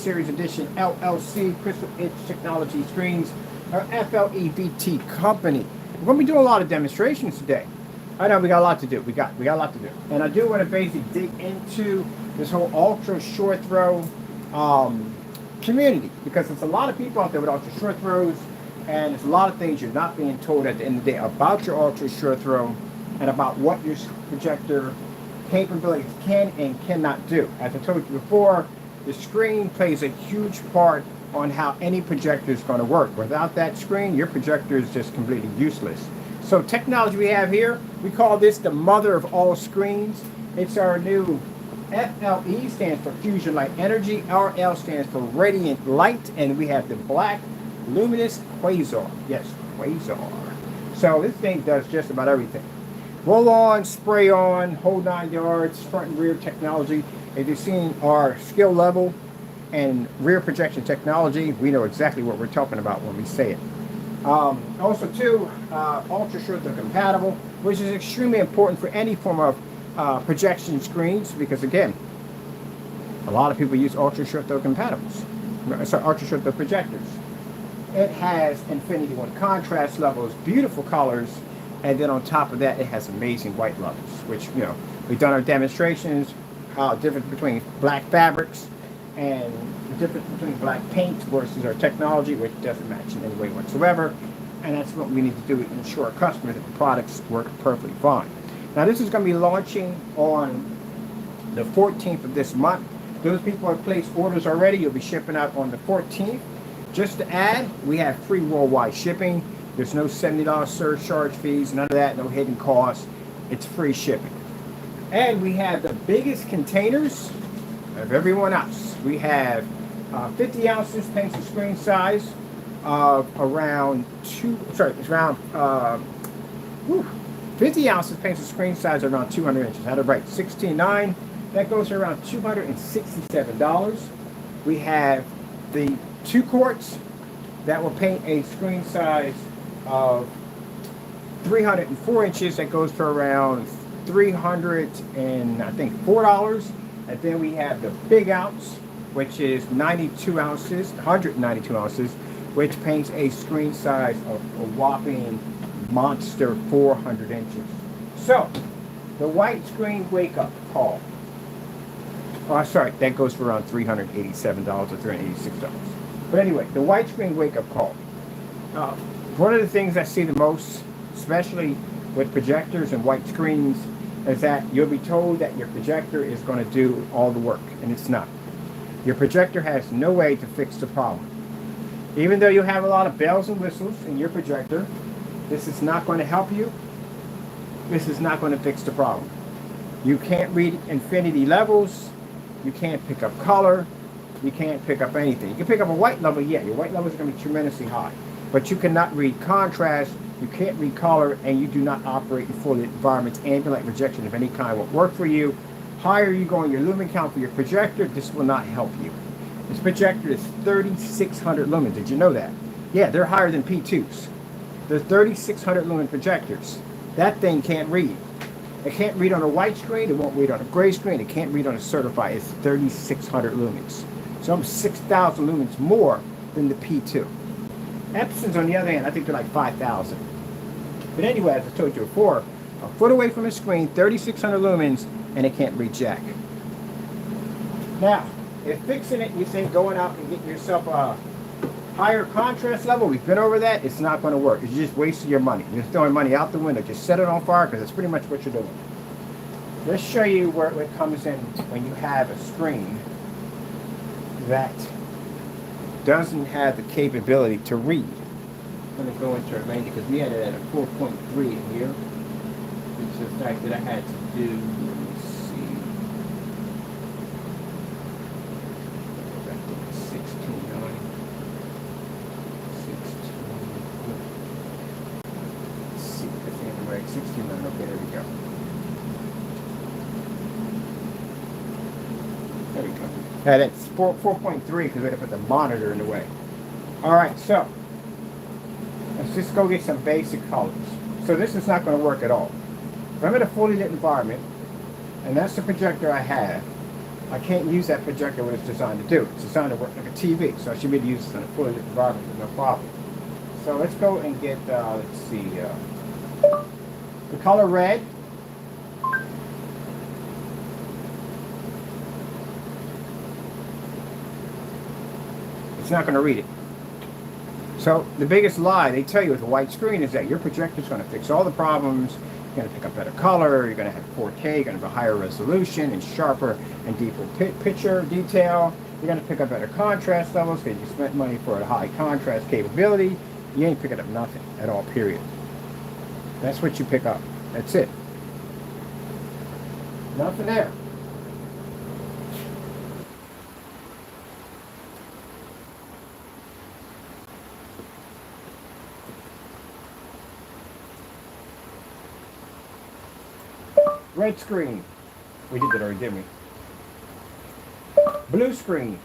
Series Edition LLC Crystal Edge Technology Screens, our FLEVT company. We're going to be doing a lot of demonstrations today. I know we got a lot to do. We got a lot to do. And I do want to basically dig into this whole ultra short throw community, because there's a lot of people out there with ultra short throws, and there's a lot of things you're not being told at the end of the day about your ultra short throw and about what your projector capabilities can and cannot do. As I told you before, the screen plays a huge part on how any projector is going to work. Without that screen, your projector is just completely useless. So technology we have here, we call this the mother of all screens. It's our new FLE, stands for Fusion Light Energy. RL stands for Radiant Light. And we have the black luminous quasar. Yes, quasar. So this thing does just about everything. Roll on, spray on, whole 9 yards, front and rear technology. If you've seen our skill level and rear projection technology, we know exactly what we're talking about when we say it. Also too, ultra short throw compatible, which is extremely important for any form of projection screens, because again, a lot of people use ultra short throw compatibles. Sorry, ultra short throw projectors. It has infinity one contrast levels, beautiful colors, and then on top of that, it has amazing white levels, which, you know, we've done our demonstrations, difference between black fabrics and the difference between black paint versus our technology, which doesn't match in any way whatsoever. And that's what we need to do to ensure our customers that the products work perfectly fine. Now, this is going to be launching on the 14th of this month. Those people who have placed orders already, you'll be shipping out on the 14th. Just to add, we have free worldwide shipping. There's no $70 surcharge fees, none of that, no hidden costs. It's free shipping. And we have the biggest containers of everyone else. We have 50 ounces pencil screen size of around 50 ounces pencil screen size of around 200 inches. I had it right, 16.9. That goes for around $267. We have the 2 quarts that will paint a screen size of 304 inches. That goes for around $304. And then we have the big ounce, which is 92 ounces, 192 ounces, which paints a screen size of a whopping monster 400 inches. So, the white screen wake up call. Oh, sorry, that goes for around $387 or $386. But anyway, the white screen wake up call. One of the things I see the most, especially with projectors and white screens, is that you'll be told that your projector is going to do all the work, and it's not. Your projector has no way to fix the problem. Even though you have a lot of bells and whistles in your projector, this is not going to help you. This is not going to fix the problem. You can't read infinity levels. You can't pick up color. You can't pick up anything. You can pick up a white level, yeah, your white level is going to be tremendously high. But you cannot read contrast, you can't read color, and you do not operate in full environments. Ambient light projection of any kind won't work for you. Higher you go in your lumen count for your projector, this will not help you. This projector is 3,600 lumens. Did you know that? Yeah, they're higher than P2s. They're 3,600 lumen projectors. That thing can't read. It can't read on a white screen, it won't read on a gray screen, it can't read on a certified. It's 3,600 lumens. So almost 6,000 lumens more than the P2. Epsons, on the other hand, I think they're like 5,000. But anyway, as I told you before, a foot away from the screen, 3,600 lumens, and it can't read jack. Now, if fixing it, you think going out and getting yourself a higher contrast level, we've been over that, it's not going to work. It's just wasting your money. You're throwing money out the window. Just set it on fire, because that's pretty much what you're doing. Let's show you where it comes in when you have a screen that doesn't have the capability to read. I'm going to go into our menu because we had it at a 4.3 in here. It's the fact that I had to do, let's see, back to 16.9. 16. Let's see, I think I'm right. 16.9. Okay, there we go. There we go. Yeah, that's 4.3 because we had to put the monitor in the way. Alright, so let's just go get some basic colors. So this is not going to work at all. If I'm in a fully lit environment, and that's the projector I have, I can't use that projector what it's designed to do. It's designed to work like a TV, so I should be able to use this in a fully lit environment with no problem. So let's go and get, let's see, the color red. It's not going to read it. So the biggest lie they tell you with a white screen is that your projector is going to fix all the problems. You're going to pick up better color. You're going to have 4K. You're going to have a higher resolution and sharper and deeper picture detail. You're going to pick up better contrast levels because you spent money for a high contrast capability. You ain't picking up nothing at all, period. That's what you pick up. That's it. Nothing there. Red screen. We did that already, didn't we? Blue screen.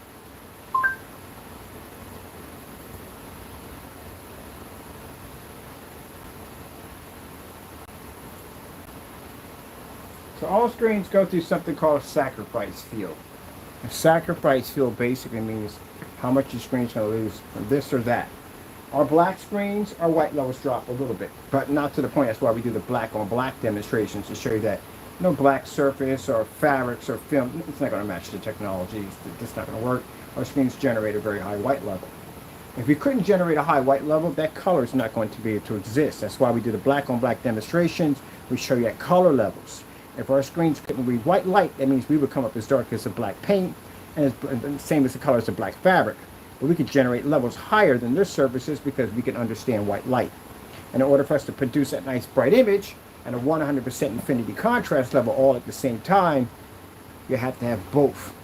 So all screens go through something called a sacrifice field. A sacrifice field basically means how much your screen's going to lose from this or that. Our black screens, our white levels drop a little bit, but not to the point. That's why we do the black on black demonstrations to show you that no black surface or fabrics or film, it's not going to match the technology. It's not going to work. Our screens generate a very high white level. If we couldn't generate a high white level, that color is not going to be able to exist. That's why we do the black on black demonstrations. We show you at color levels. If our screens couldn't read white light, that means we would come up as dark as the black paint and the same as the color as the black fabric. But we could generate levels higher than their surfaces because we can understand white light. And in order for us to produce that nice bright image and a 100% infinity contrast level all at the same time, you have to have both.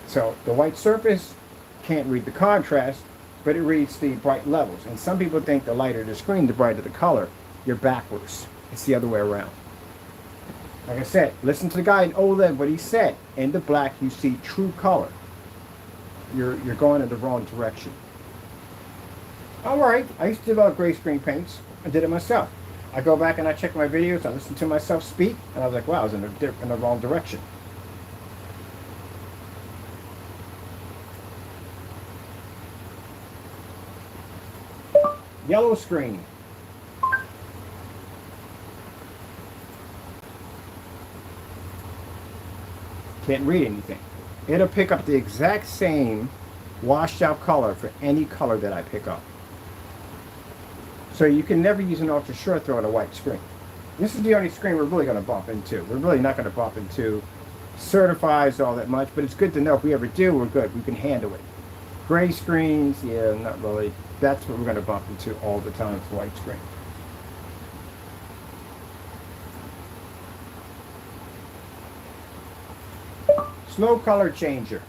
So the white surface can't read the contrast, but it reads the bright levels. And some people think the lighter the screen, the brighter the color. You're backwards. It's the other way around. Like I said, listen to the guy in OLED, what he said. In the black, you see true color. You're going in the wrong direction. All right, I used to develop gray screen paints. I did it myself. I go back and I check my videos. I listen to myself speak, and I was like, wow, I was in the wrong direction. Yellow screen. Can't read anything. It'll pick up the exact same washed out color for any color that I pick up. So you can never use an ultra short throw on a white screen. This is the only screen we're really going to bump into. We're really not going to bump into certifies all that much, but it's good to know if we ever do, we're good. We can handle it. Gray screens, yeah, not really. That's what we're going to bump into all the time with white screen. Slow color changer.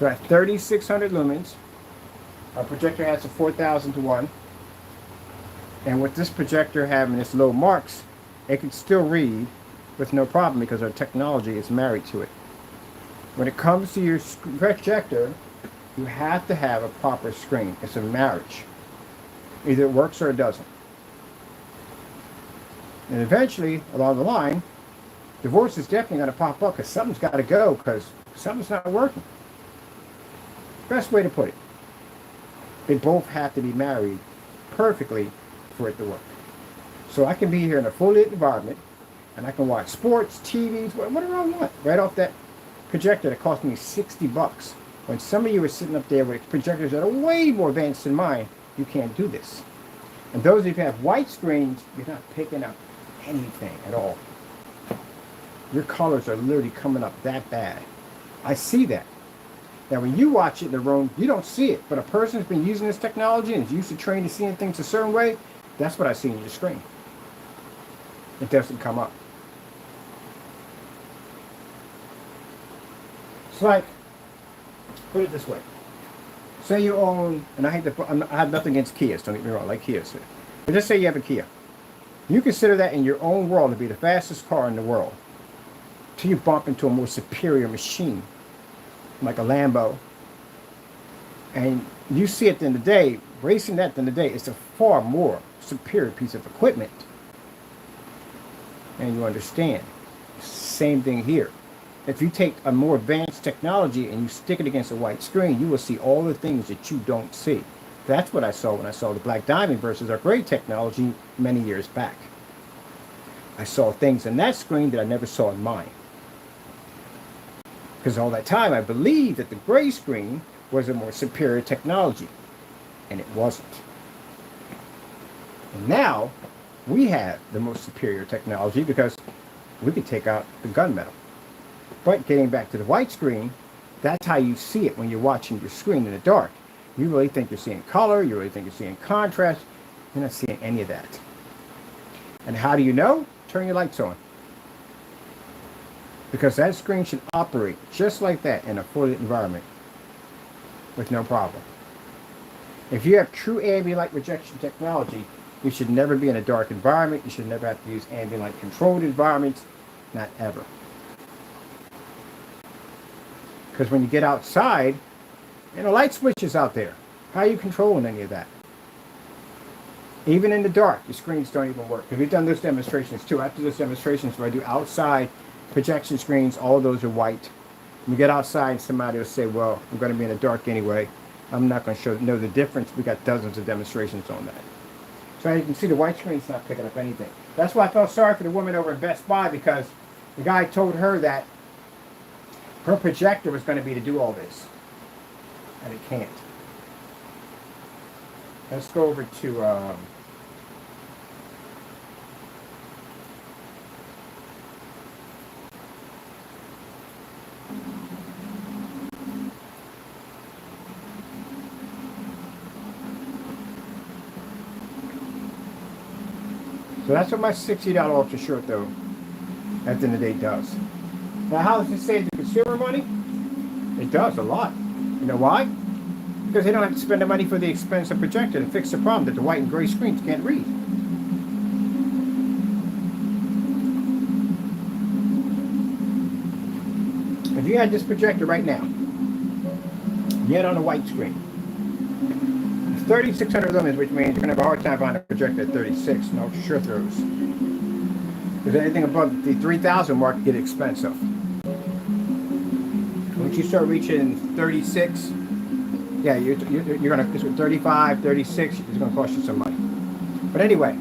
So at 3,600 lumens, our projector has a 4,000 to 1. And with this projector having its low marks, it can still read with no problem because our technology is married to it. When it comes to your projector, you have to have a proper screen. It's a marriage. Either it works or it doesn't. And eventually, along the line, divorce is definitely going to pop up because something's got to go because something's not working. Best way to put it. They both have to be married perfectly for it to work. So I can be here in a fully lit environment and I can watch sports, TVs, whatever I want, right off that projector that cost me 60 bucks. When some of you are sitting up there with projectors that are way more advanced than mine, you can't do this. And those of you who have white screens, you're not picking up anything at all. Your colors are literally coming up that bad. I see that. Now when you watch it in the room, you don't see it. But a person who's been using this technology and is used to trained to seeing things a certain way, that's what I see in your screen. It doesn't come up. It's like, put it this way. Say you own, and I have nothing against Kias, don't get me wrong, I like Kias. But just say you have a Kia. You consider that in your own world to be the fastest car in the world. till you bump into a more superior machine, like a Lambo. And you see at the end of the day, racing at the end of the day is a far more superior piece of equipment. And you understand. Same thing here. If you take a more advanced technology and you stick it against a white screen, you will see all the things that you don't see. That's what I saw when I saw the Black Diamond versus our gray technology many years back. I saw things in that screen that I never saw in mine. Because all that time I believed that the gray screen was a more superior technology. And it wasn't. And now we have the most superior technology because we can take out the gunmetal. But getting back to the white screen, that's how you see it when you're watching your screen in the dark. You really think you're seeing color, you really think you're seeing contrast. You're not seeing any of that. And how do you know? Turn your lights on. Because that screen should operate just like that in a fully lit environment with no problem. If you have true ambient light rejection technology, you should never be in a dark environment. You should never have to use ambient light controlled environments. Not ever. Because when you get outside, light switches out there. How are you controlling any of that? Even in the dark, your screens don't even work. Because we've done those demonstrations too. After those demonstrations where I do outside projection screens, all of those are white. When you get outside, somebody will say, well, I'm going to be in the dark anyway. I'm not going to know the difference. We got dozens of demonstrations on that. So you can see the white screen's not picking up anything. That's why I felt sorry for the woman over at Best Buy, because the guy told her that her projector was going to be to do all this. And it can't. Let's go over to so that's what my $60 ultra short, though, at the end of the day does. Now, how does it save the consumer money? It does a lot. You know why? Because they don't have to spend the money for the expensive projector to fix the problem that the white and gray screens can't read. If you had this projector right now, yet on a white screen, 3,600 lumens, which means you're going to have a hard time finding a projector at 36, no sure throws. Because anything above the 3,000 mark get expensive. Once you start reaching 36, yeah, you're going to, 35, 36, it's going to cost you some money. But anyway,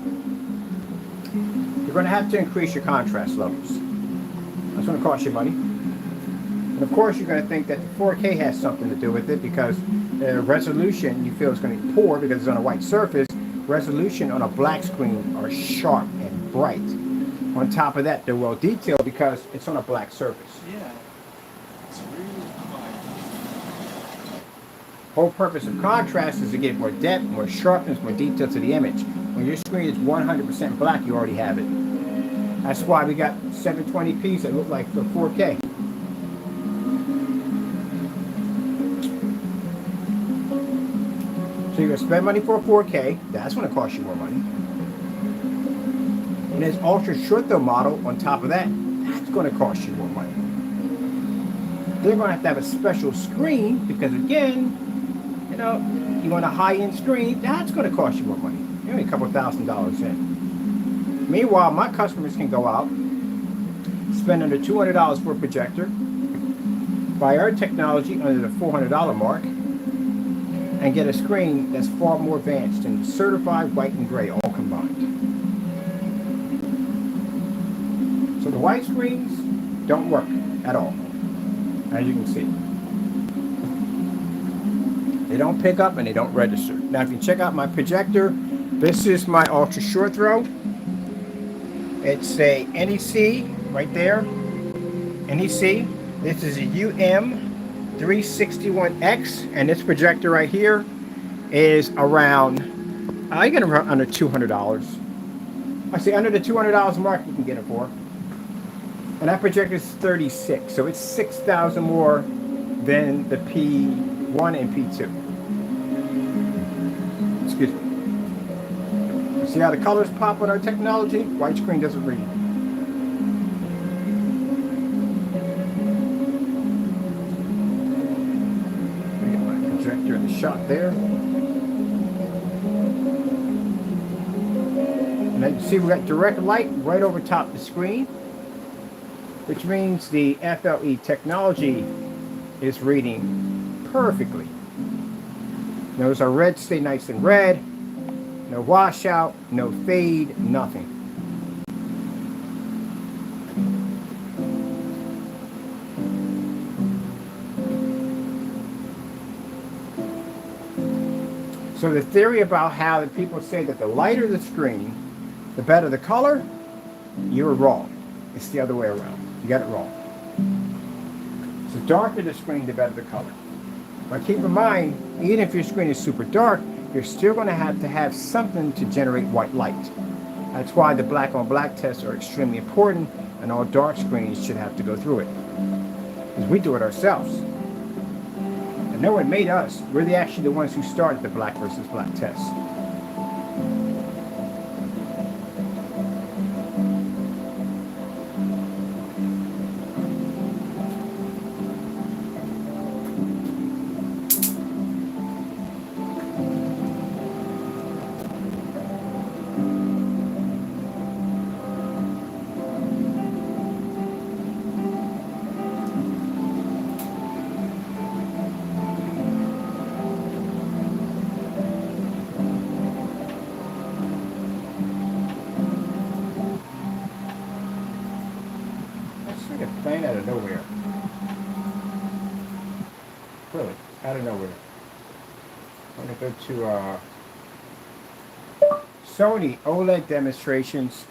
you're going to have to increase your contrast levels. That's going to cost you money. And of course, you're going to think that the 4K has something to do with it, because the resolution you feel is going to be poor because it's on a white surface. Resolution on a black screen are sharp and bright. On top of that, they're well detailed because it's on a black surface. Yeah. It's really quiet. Whole purpose of contrast is to get more depth, more sharpness, more detail to the image. When your screen is 100% black, you already have it. That's why we got 720p's that look like the 4K. So you're going to spend money for a 4K. That's going to cost you more money. And this ultra short though model on top of that, that's going to cost you more money. They're going to have a special screen because, again, you want a high-end screen, that's going to cost you more money. You're only a couple $1,000s in. Meanwhile, my customers can go out, spend under $200 for a projector, buy our technology under the $400 mark, and get a screen that's far more advanced and certified white and gray all combined. So the white screens don't work at all, as you can see. They don't pick up and they don't register. Now if you check out my projector, this is my ultra short throw. It's a NEC right there. NEC. This is a UM361X, and this projector right here is around, you're going to run under $200. I say under the $200 mark you can get it for. And that projector is 36, so it's 6,000 more than the P1 and P2. Excuse me. See how the colors pop with our technology? White screen doesn't read. the shot there. And then you see we got direct light right over top of the screen, which means the FLE technology is reading perfectly. Notice our reds stay nice and red, no washout, no fade, nothing. So the theory about how the people say that the lighter the screen, the better the color, you're wrong. It's the other way around. You got it wrong. So the darker the screen, the better the color. But keep in mind, even if your screen is super dark, you're still going to have something to generate white light. That's why the black on black tests are extremely important, and all dark screens should have to go through it. Because we do it ourselves. And no one made us. We're actually the ones who started the black versus black test. Plane out of nowhere. Really, out of nowhere. I'm going to go to Sony OLED demonstrations.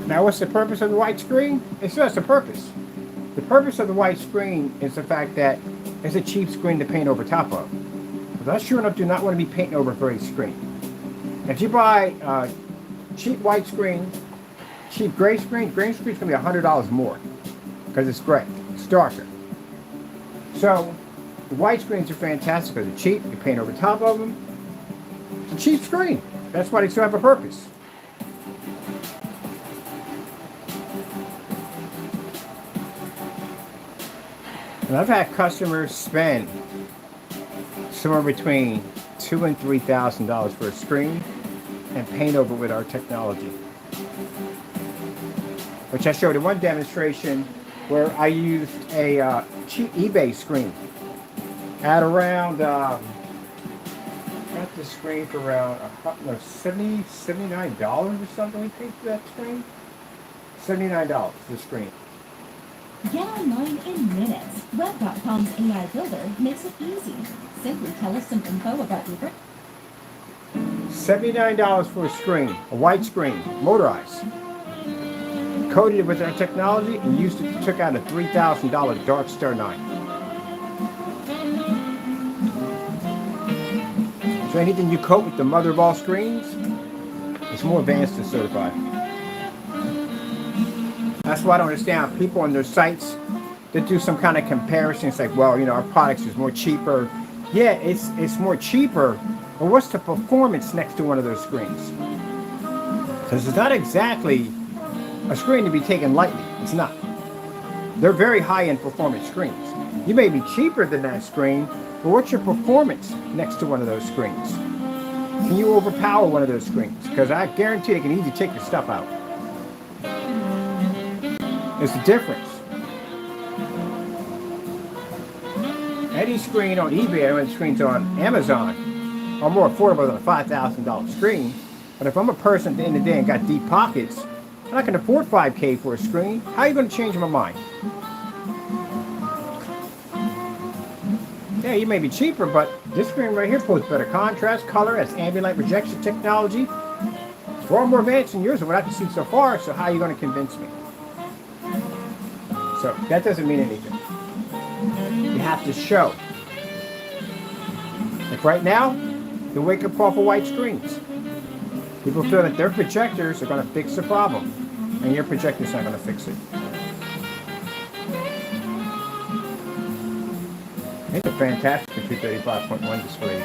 Now, what's the purpose of the white screen? It's just a purpose. The purpose of the white screen is the fact that it's a cheap screen to paint over top of. But I sure enough do not want to be painting over a gray screen. If you buy a cheap white screen, cheap gray screen's going to be $100 more because it's gray, it's darker. So the white screens are fantastic because they're cheap, you paint over top of them. It's a cheap screen. That's why they still have a purpose. And I've had customers spend somewhere between $2,000 and $3,000 for a screen and paint over with our technology. Which I showed in one demonstration where I used a cheap eBay screen at around, got the screen for around $79 or something we paid for that screen. $79 the screen. Get online in minutes. Web.com's AI Builder makes it easy. Simply tell us some info about your $79 for a screen, a white screen, motorized. Coated it with our technology and took out a $3,000 Dark Star 9. So anything you coat with the mother of all screens, it's more advanced and certified. That's why I don't understand people on their sites that do some kind of comparison. It's like, well, our products is more cheaper. Yeah, it's more cheaper, but what's the performance next to one of those screens? Because it's not exactly a screen to be taken lightly. It's not. They're very high-end performance screens. You may be cheaper than that screen, but what's your performance next to one of those screens? Can you overpower one of those screens? Because I guarantee they can easily take your stuff out. It's the difference. Any screen on eBay and screens on Amazon are more affordable than a $5,000 screen. But if I'm a person at the end of the day and got deep pockets, and I can afford $5K for a screen, how are you going to change my mind? Yeah, you may be cheaper, but this screen right here pulls better contrast, color, has ambient light rejection technology. It's far more advanced than yours of what I can see so far, so how are you going to convince me? So that doesn't mean anything. You have to show. Like right now, the wake-up call for white screens. People feel that their projectors are going to fix the problem, and your projector's not going to fix it. These are fantastic for 235.1 displays.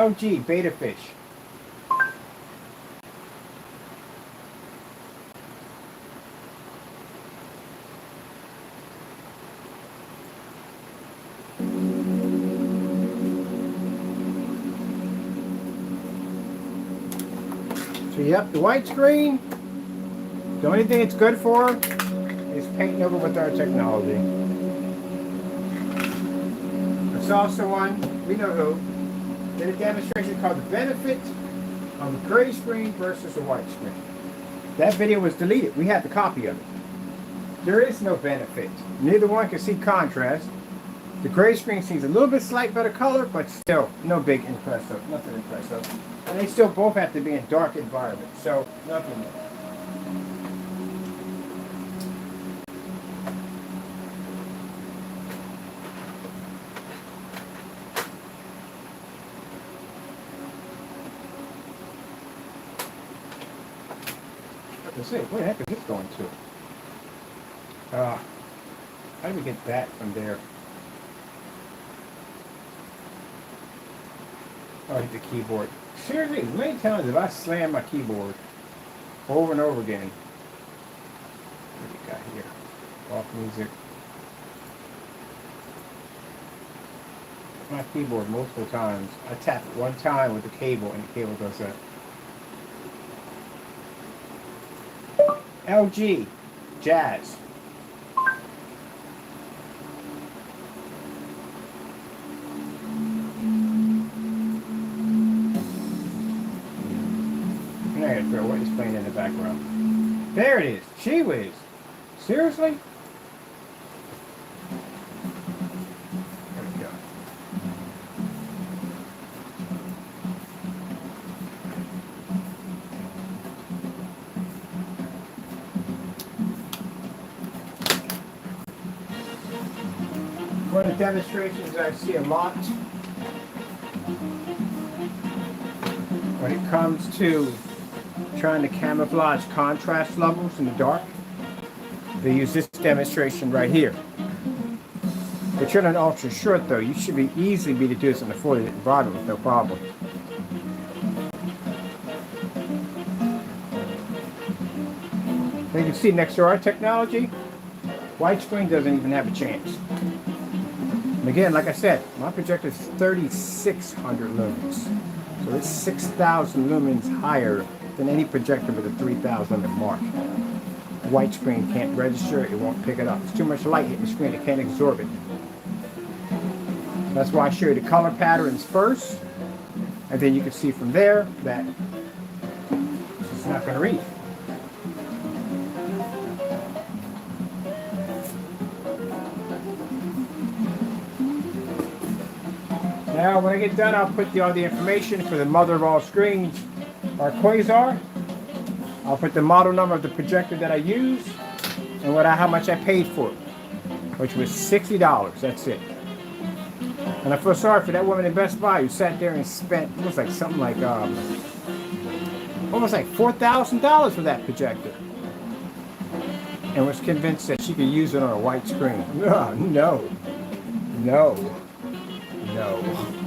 LG Beta Fish. So yep, the white screen, the only thing it's good for is painting over with our technology. I saw someone, we know who, did a demonstration called The Benefit of a gray screen versus a white screen. That video was deleted. We had the copy of it. There is no benefit. Neither one can see contrast. The gray screen sees a little bit slight better color, but still no big impressive, nothing impressive. And they still both have to be in dark environments, so nothing more. Let's see, where the heck is this going to? How do we get that from there? Oh, hit the keyboard. Seriously, how many times have I slammed my keyboard over and over again? What do we got here? Off music. My keyboard multiple times. I tap it one time with the cable and the cable does that. LG Jazz. What is playing in the background? There it is. Gee whiz. Seriously? There we go. One of the demonstrations I see a lot when it comes to trying to camouflage contrast levels in the dark. They use this demonstration right here. But you're on an ultra short though. You should be easily be to do this in a fully lit environment with no problem. You can see next to our technology, white screen doesn't even have a chance. And again, like I said, my projector is 3,600 lumens. So it's 6,000 lumens higher than any projector with a 3,000 mark. White screen can't register, it won't pick it up. It's too much light hitting the screen, it can't absorb it. That's why I show you the color patterns first, and then you can see from there that it's not going to read. Now when I get done, I'll put all the information for the mother of all screens, our Quasar. I'll put the model number of the projector that I use and how much I paid for it, which was $60. That's it. And I feel sorry for that woman in Best Buy who sat there and spent almost like something like almost like $4,000 for that projector, and was convinced that she could use it on a white screen. No, no, no, no.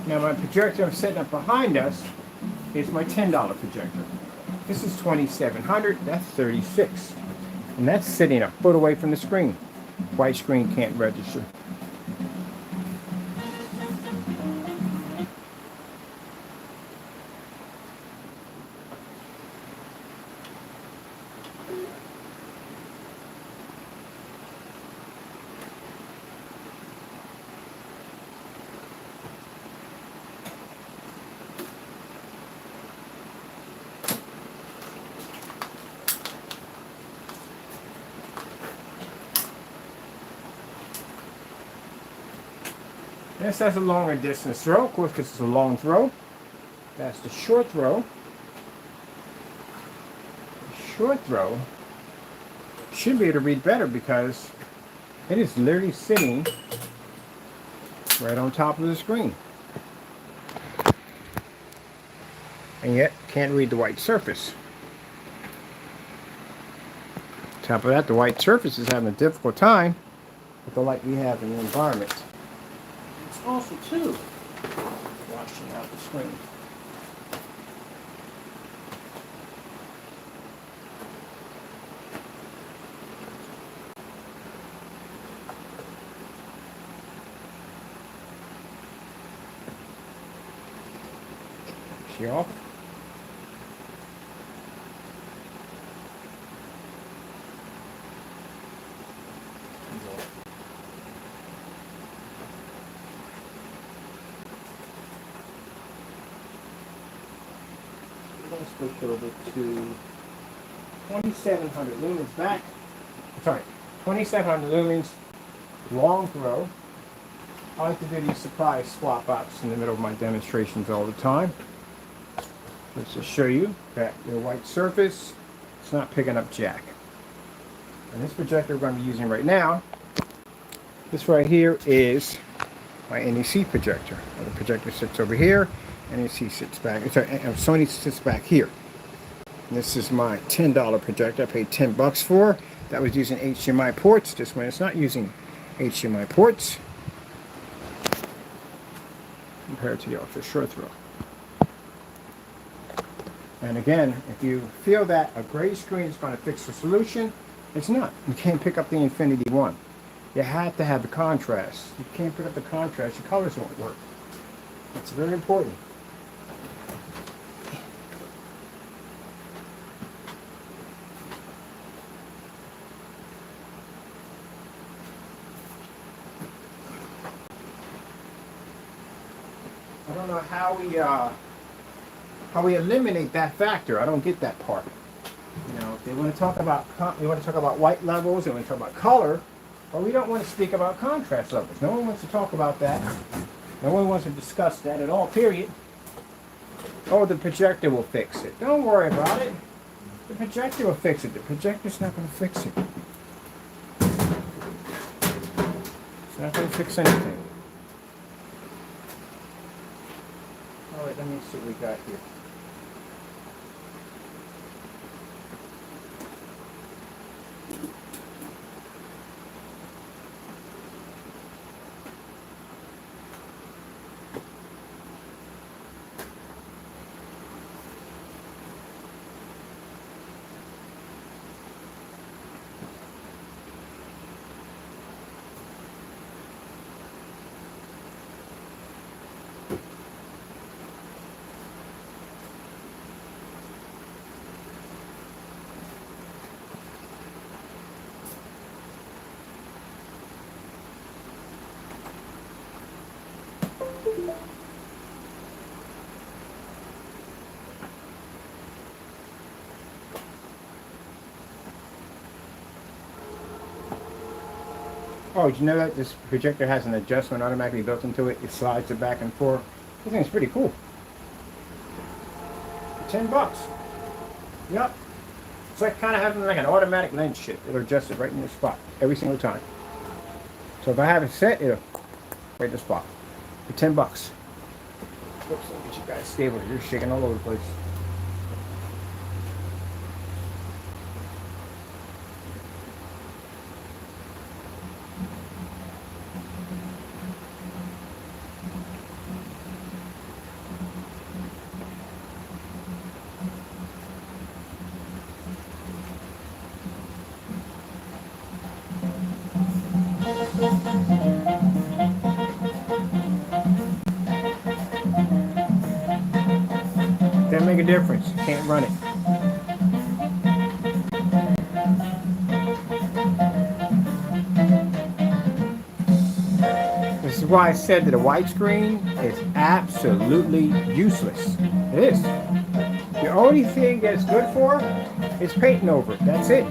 Now my projector I'm setting up behind us is my $10 projector. This is 2,700, that's 36. And that's sitting a foot away from the screen. White screen can't register. This has a longer distance throw, of course, because it's a long throw. That's the short throw. short throw should be able to read better because it is literally sitting right on top of the screen. And yet can't read the white surface. On top of that, the white surface is having a difficult time with the light we have in the environment. It's also too washing out the screen. She off. Let's switch over to 2700 lumens back. Sorry, 2700 lumens long throw. I like to do these surprise swap outs in the middle of my demonstrations all the time. Let's just show you that your white surface, it's not picking up jack. And this projector we're going to be using right now, this right here is my NEC projector. The projector sits over here, NEC sits back, sorry, Sony sits back here. And this is my $10 projector I paid $10 for. That was using HDMI ports. Just when it's not using HDMI ports, compared to the ultra short throw. And again, if you feel that a gray screen is going to fix the solution, it's not. You can't pick up the Infinity One. You have to have the contrast. You can't pick up the contrast, your colors won't work. It's very important. I don't know how we eliminate that factor. I don't get that part. You know, if they want to talk about white levels, they want to talk about color, but we don't want to speak about contrast levels. No one wants to talk about that. No one wants to discuss that at all, period. Oh, the projector will fix it. Don't worry about it. The projector will fix it. The projector's not going to fix it. It's not going to fix anything. All right, let me see what we got here. Oh, did you know that this projector has an adjustment automatically built into it? It slides it back and forth. I think it's pretty cool. $10. Yep. It's like kind of having like an automatic lens shift. It'll adjust it right in your spot every single time. So if I have it set, it'll right in the spot for $10. Oops, let me get you guys stable. You're shaking all over the place. Doesn't make a difference. You can't run it. This is why I said that a widescreen is absolutely useless. It is. The only thing that it's good for is painting over it. That's it.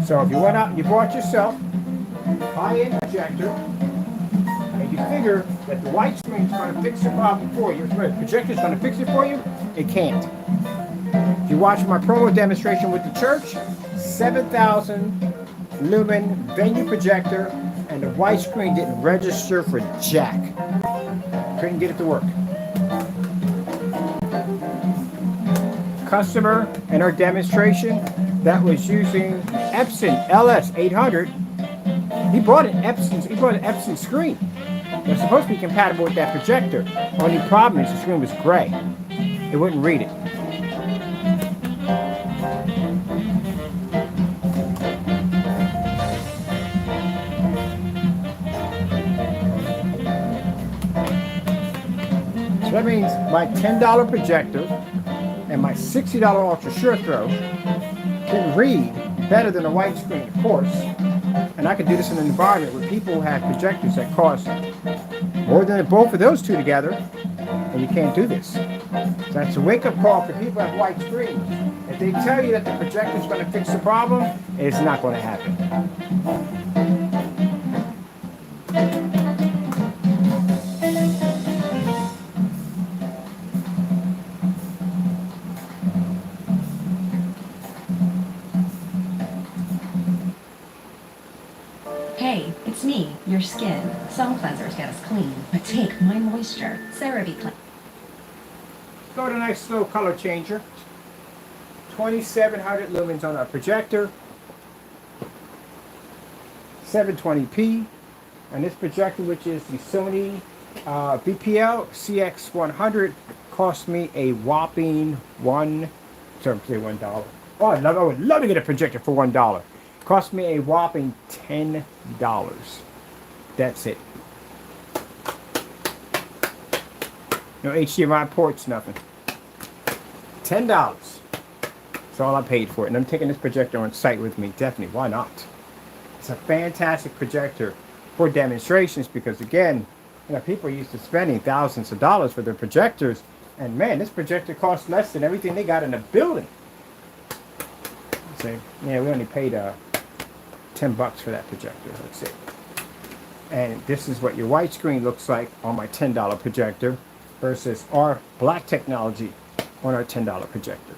So if you went out and you bought yourself a high-end projector, figure that the white screen is going to fix the problem for you, the projector is going to fix it for you, it can't. If you watch my promo demonstration with the church, 7,000 lumen venue projector, and the white screen didn't register for jack. Couldn't get it to work. Customer in our demonstration that was using Epson LS800, he brought an Epson screen. It's supposed to be compatible with that projector. Only problem is the screen was gray. It wouldn't read it. So that means my $10 projector and my $60 Ultra Sure Throw can read better than a white screen, of course. And I can do this in an environment where people have projectors that cost more than both of those two together, and you can't do this. So that's a wake-up call for people who have white screens. If they tell you that the projector is going to fix the problem, it's not going to happen. Hey, it's me, your skin. Some cleansers get us clean, but take my moisture. CeraVe Cleanse. Go to a nice slow color changer. 2700 lumens on our projector. 720p. And this projector, which is the Sony VPL CX100, cost me a whopping $1. Oh, I would love to get a projector for $1. Cost me a whopping $10. That's it. No HDMI ports, nothing. $10. That's all I paid for it. And I'm taking this projector on site with me. Definitely. Why not? It's a fantastic projector for demonstrations because, again, people are used to spending thousands of dollars for their projectors. And, man, this projector costs less than everything they got in the building. So, yeah, we only paid $10 for that projector. That's it. And this is what your white screen looks like on my $10 projector versus our black technology on our $10 projector.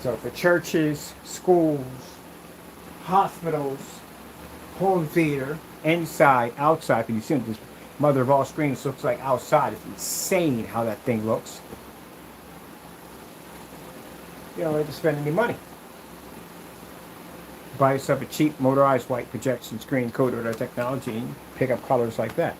So for churches, schools, hospitals, home theater, inside, outside, because you see what this mother of all screens looks like outside. It's insane how that thing looks. You don't have to spend any money. Buy yourself a cheap motorized white projection screen coated with our technology and pick up colors like that.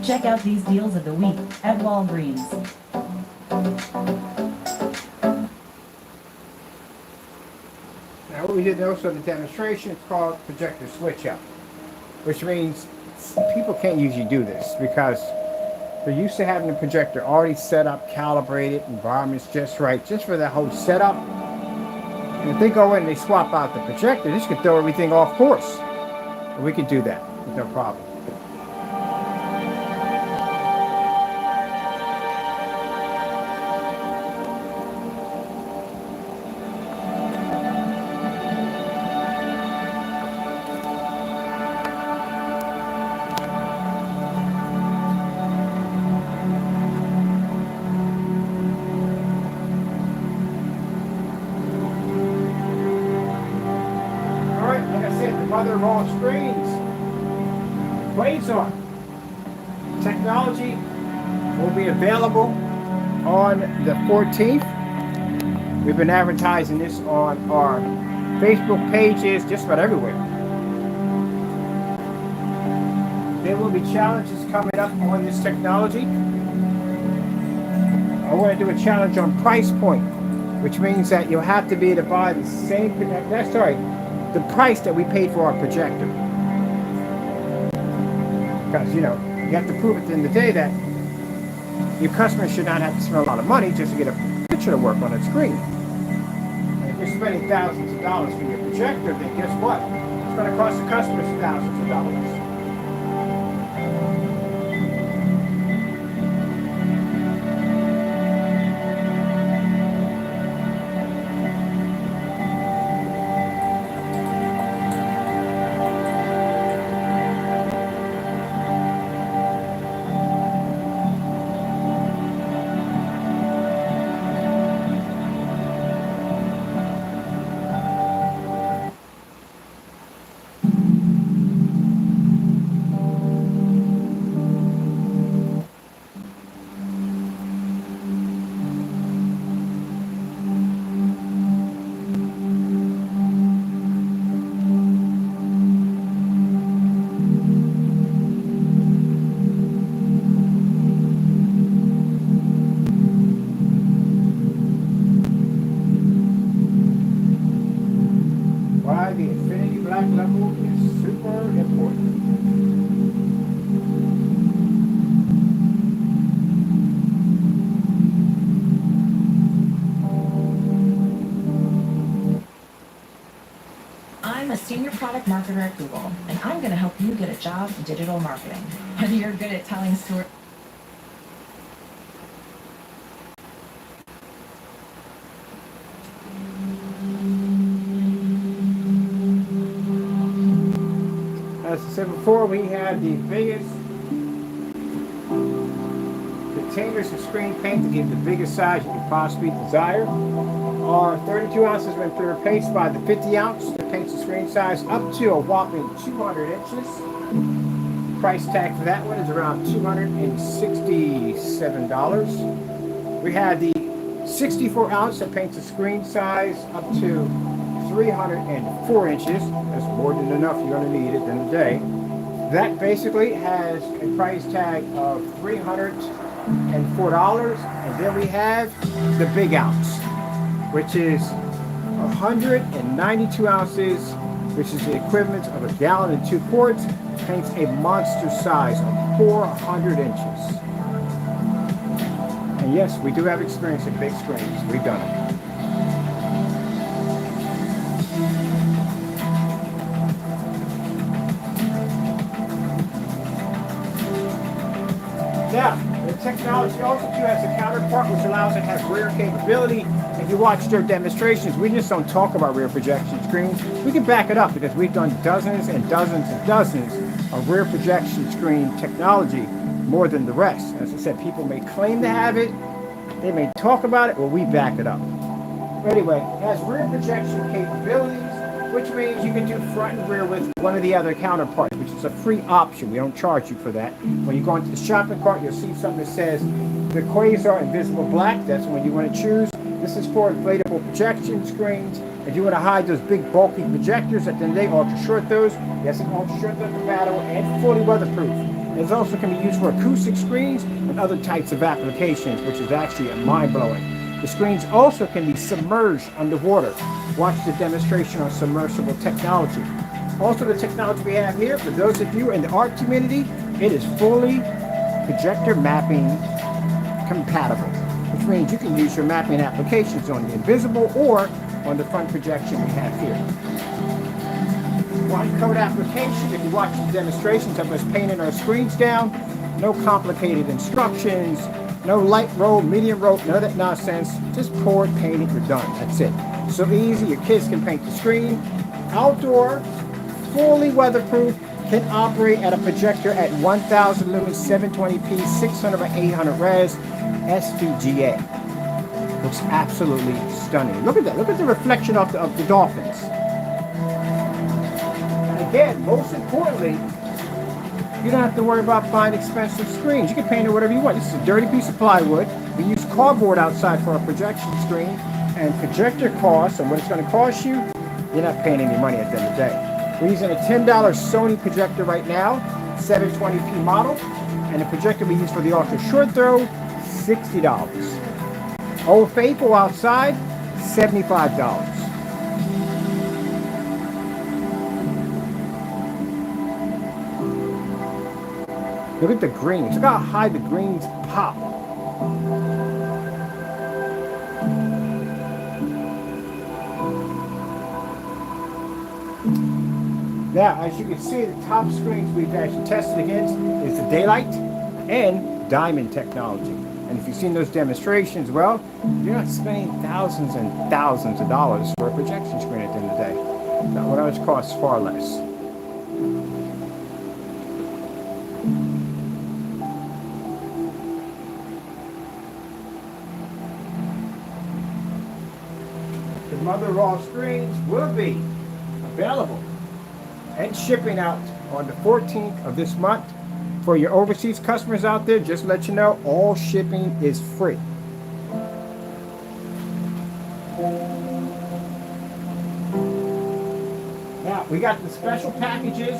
Check out these deals of the week at Walgreens. Now what we did also in the demonstration is called projector switch up, which means people can't usually do this because they're used to having the projector already set up, calibrated, environment's just right, just for that whole setup. And if they go in and they swap out the projector, this could throw everything off course. And we could do that with no problem. mother of all screens, Quasar. Technology will be available on the 14th. We've been advertising this on our Facebook pages, just about everywhere. There will be challenges coming up on this technology. I want to do a challenge on price point, which means that you'll have to be able to buy the same, the price that we paid for our projector. Because, you have to prove at the end of the day that your customers should not have to spend a lot of money just to get a picture to work on a screen. And if you're spending thousands of dollars for your projector, then guess what? It's going to cost the customers thousands of dollars. Why the infinity black level is super important. I'm a senior product marketer at Google, and I'm going to help you get a job in digital marketing. Whether you're good at telling stories. As I said before, we have the biggest containers of screen paint to give the biggest size you can possibly desire. Our 32 ounces have been replaced by the 50 ounce that paints the screen size up to a whopping 200 inches. Price tag for that one is around $267. We have the 64 ounce that paints the screen size up to 304 inches. That's more than enough. You're going to need it in the day. That basically has a price tag of $304. And then we have the big ounce, which is 192 ounces, which is the equivalent of a gallon and 2 quarts. Paints a monster size of 400 inches. And yes, we do have experience in big screens. We've done it. Now, the technology also too has a counterpart which allows it to have rear capability. If you watch their demonstrations, we just don't talk about rear projection screens. We can back it up because we've done dozens and dozens and dozens of rear projection screen technology, more than the rest. As I said, people may claim to have it, they may talk about it, well, we back it up. But anyway, it has rear projection capabilities, which means you can do front and rear with one of the other counterparts, which is a free option. We don't charge you for that. When you go into the shopping cart, you'll see something that says the Quasar Invisible Black. That's the one you want to choose. This is for inflatable projection screens. If you want to hide those big bulky projectors, at the end of the day, ultra short those. Yes, an ultra short those compatible and fully weatherproof. It also can be used for acoustic screens and other types of applications, which is actually mind-blowing. The screens also can be submerged underwater. Watch the demonstration on submersible technology. Also, the technology we have here, for those of you in the art community, it is fully projector mapping compatible, which means you can use your mapping applications on the invisible or on the front projection we have here. One code application, if you watch the demonstrations of us painting our screens down, no complicated instructions, no light roll, medium roll, none of that nonsense. Just pour it, paint it, you're done. That's it. So easy, your kids can paint the screen. Outdoor, fully weatherproof, can operate at a projector at 1000 lumens, 720p, 600 by 800 res, SVGA. Looks absolutely stunning. Look at that. Look at the reflection of the dolphins. And again, most importantly, you don't have to worry about buying expensive screens. You can paint it whatever you want. This is a dirty piece of plywood. We use cardboard outside for our projection screen, and projector costs and what it's going to cost you, you're not paying any money at the end of the day. We're using a $10 Sony projector right now, 720p model, and the projector we use for the ultra short throw, $60. Old Faithful outside, $75. Look at the greens. Look how high the greens pop. Now, as you can see, the top screens we've actually tested against is the daylight and diamond technology. And if you've seen those demonstrations, well, you're not spending thousands and thousands of dollars for a projection screen at the end of the day. Now, what ours costs far less. The mother raw screens will be available and shipping out on the 14th of this month. For your overseas customers out there, just to let you know, all shipping is free. Now, we got the special packages.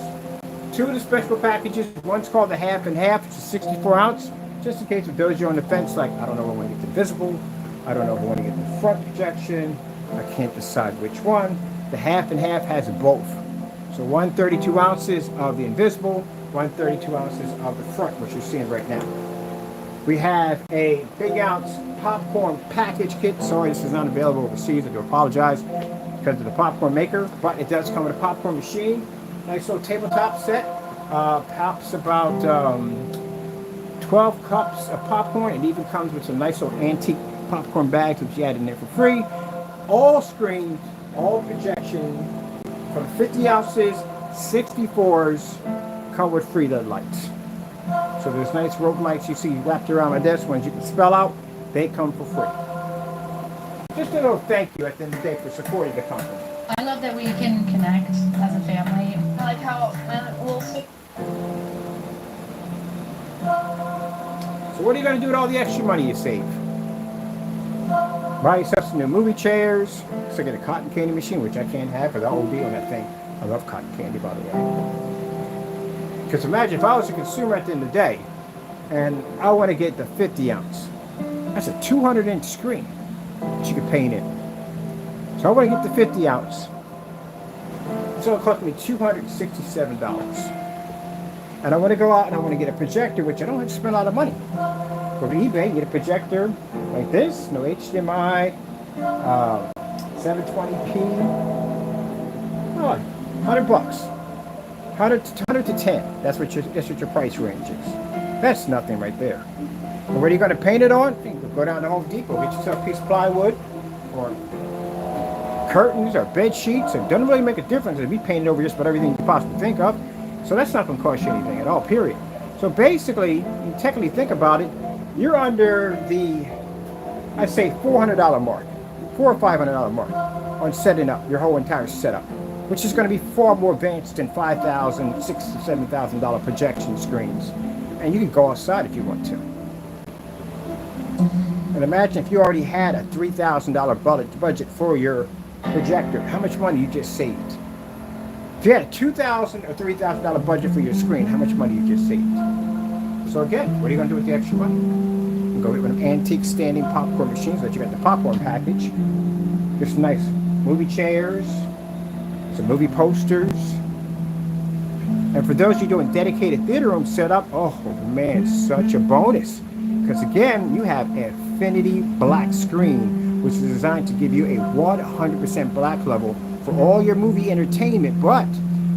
Two of the special packages. One's called the half and half. It's a 64 ounce. Just in case of those you're on the fence, like, I don't know if I want to get the visible. I don't know if I want to get the front projection. I can't decide which one. The half and half has both. So 132 ounces of the invisible, 132 ounces of the front, which you're seeing right now. We have a big ounce popcorn package kit. Sorry, this is not available overseas. I do apologize because of the popcorn maker, but it does come with a popcorn machine. Nice little tabletop set. Pops about 12 cups of popcorn. It even comes with some nice little antique popcorn bags, which you add in there for free. All screens, all projection, from 50 ounces, 64s, come with free LED lights. So there's nice rope lights you see wrapped around my desk, ones you can spell out, they come for free. Just a little thank you at the end of the day for supporting the company. I love that we can connect as a family. I like how we'll So what are you going to do with all the extra money you save? Buy yourself some new movie chairs. So get a cotton candy machine, which I can't have for the OD on that thing. I love cotton candy, by the way. Because imagine if I was a consumer at the end of the day, and I want to get the 50 ounce. That's a 200-inch screen that you can paint in. So I want to get the 50 ounce. It's going to cost me $267. And I want to go out and I want to get a projector, which I don't have to spend a lot of money. Go to eBay, get a projector like this, no HDMI, 720p, oh, $100. 100 to 10. That's what your price range is. That's nothing right there. And what are you going to paint it on? You can go down to Home Depot, get yourself a piece of plywood, or curtains, or bed sheets. It doesn't really make a difference if you paint it over just about everything you can possibly think of. So that's not going to cost you anything at all, period. So basically, you technically think about it, you're under the, I'd say, $400 mark, $400 or $500 mark on setting up your whole entire setup, which is going to be far more advanced than $5,000, $6,000, $7,000 projection screens. And you can go outside if you want to. And imagine if you already had a $3,000 budget for your projector, how much money you just saved. If you had a $2,000 or $3,000 budget for your screen, how much money you just saved. So again, what are you going to do with the extra money? You can go with an antique standing popcorn machines that you got the popcorn package. Just nice movie chairs, some movie posters. And for those of you doing dedicated theater room setup, oh man, such a bonus. Because again, you have an infinity black screen, which is designed to give you a 100% black level for all your movie entertainment. But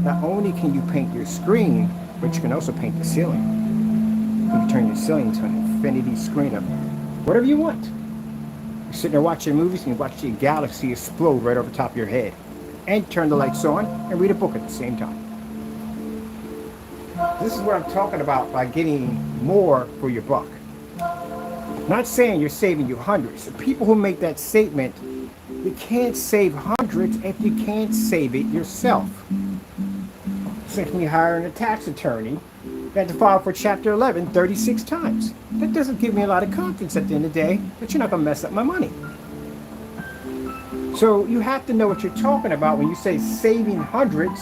not only can you paint your screen, but you can also paint the ceiling. You can turn your ceiling into an infinity screen of whatever you want. You're sitting there watching movies and you watch your galaxy explode right over top of your head. And turn the lights on and read a book at the same time. This is what I'm talking about by getting more for your buck. Not saying you're saving you hundreds. The people who make that statement, you can't save hundreds if you can't save it yourself. It's like me hiring a tax attorney. You had to file for Chapter 11 36 times. That doesn't give me a lot of confidence at the end of the day that you're not going to mess up my money. So you have to know what you're talking about when you say saving hundreds,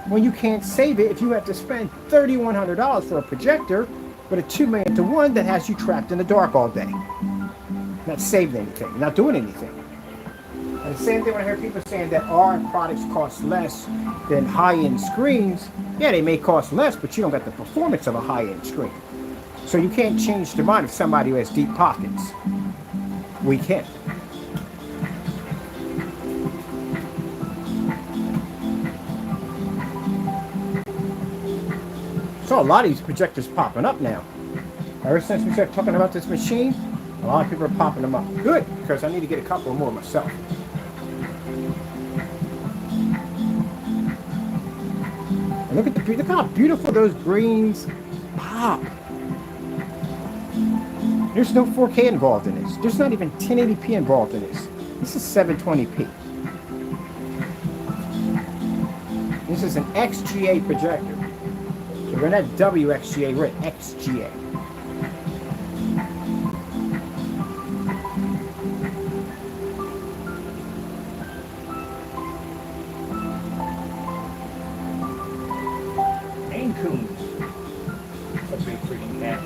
when you can't save it if you have to spend $3,100 for a projector with a 2-million-to-1 that has you trapped in the dark all day. Not saving anything, not doing anything. And the same thing when I hear people saying that our products cost less than high-end screens. Yeah, they may cost less, but you don't get the performance of a high-end screen. So you can't change the mind of somebody who has deep pockets. We can. So a lot of these projectors popping up now. Ever since we started talking about this machine, a lot of people are popping them up. Good, because I need to get a couple more myself. And look how beautiful those greens pop. There's no 4K involved in this. There's not even 1080p involved in this. This is 720p. This is an XGA projector. So we're not WXGA, we're at XGA. Maine Coons. That's a big freaking cat.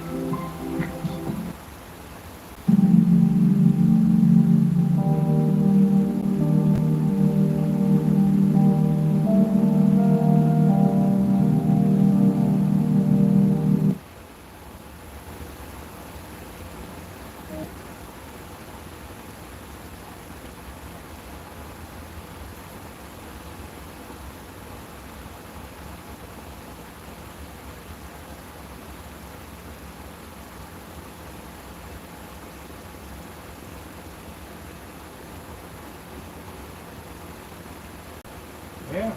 Yeah.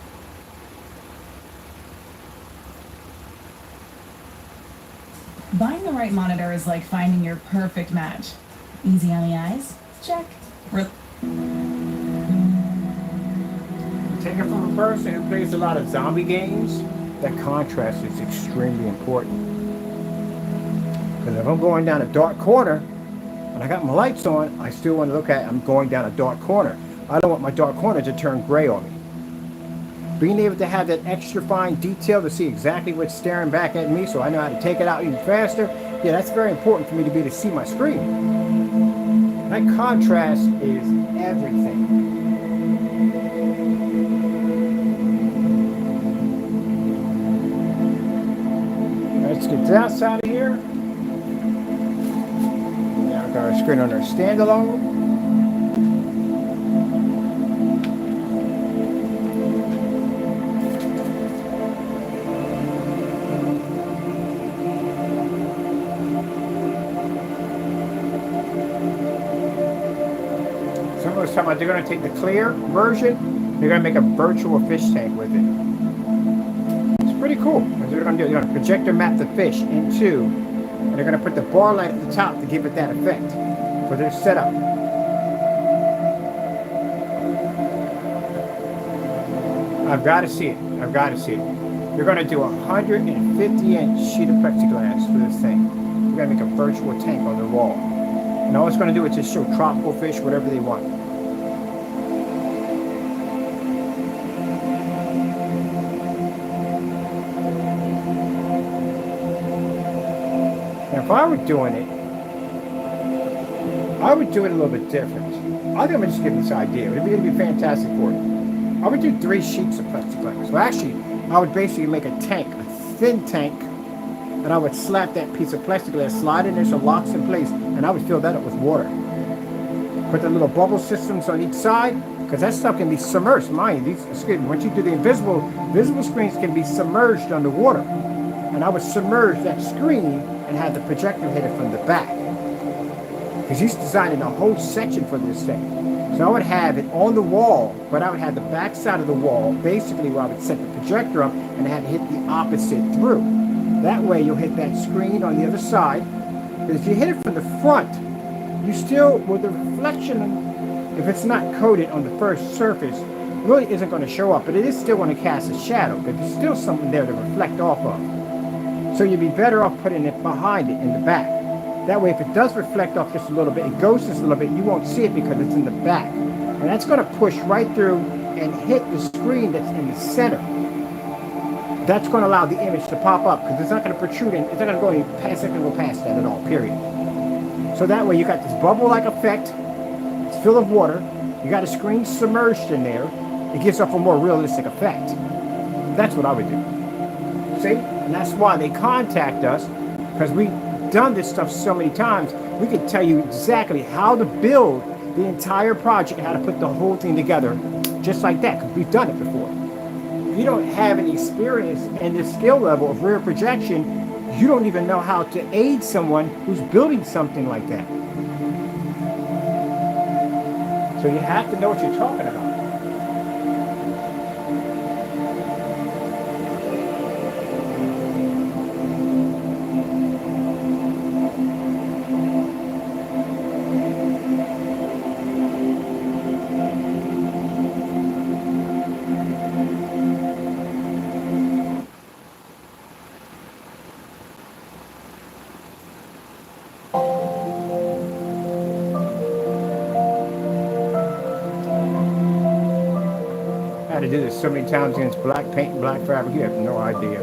Buying the right monitor is like finding your perfect match. Easy on the eyes? Check. Take it from a person who plays a lot of zombie games, that contrast is extremely important. Because if I'm going down a dark corner, and I got my lights on, I still want to look at it, I'm going down a dark corner. I don't want my dark corner to turn gray on me. Being able to have that extra fine detail to see exactly what's staring back at me so I know how to take it out even faster, yeah, that's very important for me to be able to see my screen. That contrast is everything. Let's get this outside of here. Now we've got our screen on our standalone. Someone was talking about they're going to take the clear version, they're going to make a virtual fish tank with it. It's pretty cool. What they're going to do, they're going to projector map the fish into, and they're going to put the bar light at the top to give it that effect for their setup. I've got to see it. I've got to see it. They're going to do a 150-inch sheet of plexiglass for this thing. They're going to make a virtual tank on the wall. And all it's going to do is just show tropical fish, whatever they want. Now, if I were doing it, I would do it a little bit different. I think I'm just giving this idea. It'd be fantastic for you. I would do 3 sheets of plexiglass. Well, actually, I would basically make a tank, a thin tank, and I would slap that piece of plexiglass, slide in there so it locks in place, and I would fill that up with water. Put the little bubble systems on each side, because that stuff can be submerged. Mind you, once you do the visible screens can be submerged underwater. And I would submerge that screen and have the projector hit it from the back. Because he's designing a whole section for this thing. So I would have it on the wall, but I would have the back side of the wall, basically where I would set the projector up and have it hit the opposite through. That way you'll hit that screen on the other side. But if you hit it from the front, you still, with the reflection, if it's not coated on the first surface, really isn't going to show up, but it is still going to cast a shadow because there's still something there to reflect off of. So you'd be better off putting it behind it in the back. That way, if it does reflect off just a little bit, it goes just a little bit, you won't see it because it's in the back. And that's going to push right through and hit the screen that's in the center. That's going to allow the image to pop up because it's not going to protrude and it's not going to go any past, it's not going to go past that at all, period. So that way you got this bubble-like effect, it's full of water, you got a screen submerged in there, it gives off a more realistic effect. That's what I would do. See? And that's why they contact us, because we've done this stuff so many times, we can tell you exactly how to build the entire project, how to put the whole thing together, just like that, because we've done it before. If you don't have any experience and the skill level of rear projection, you don't even know how to aid someone who's building something like that. So you have to know what you're talking about. To do this so many times against black paint and black fabric, you have no idea.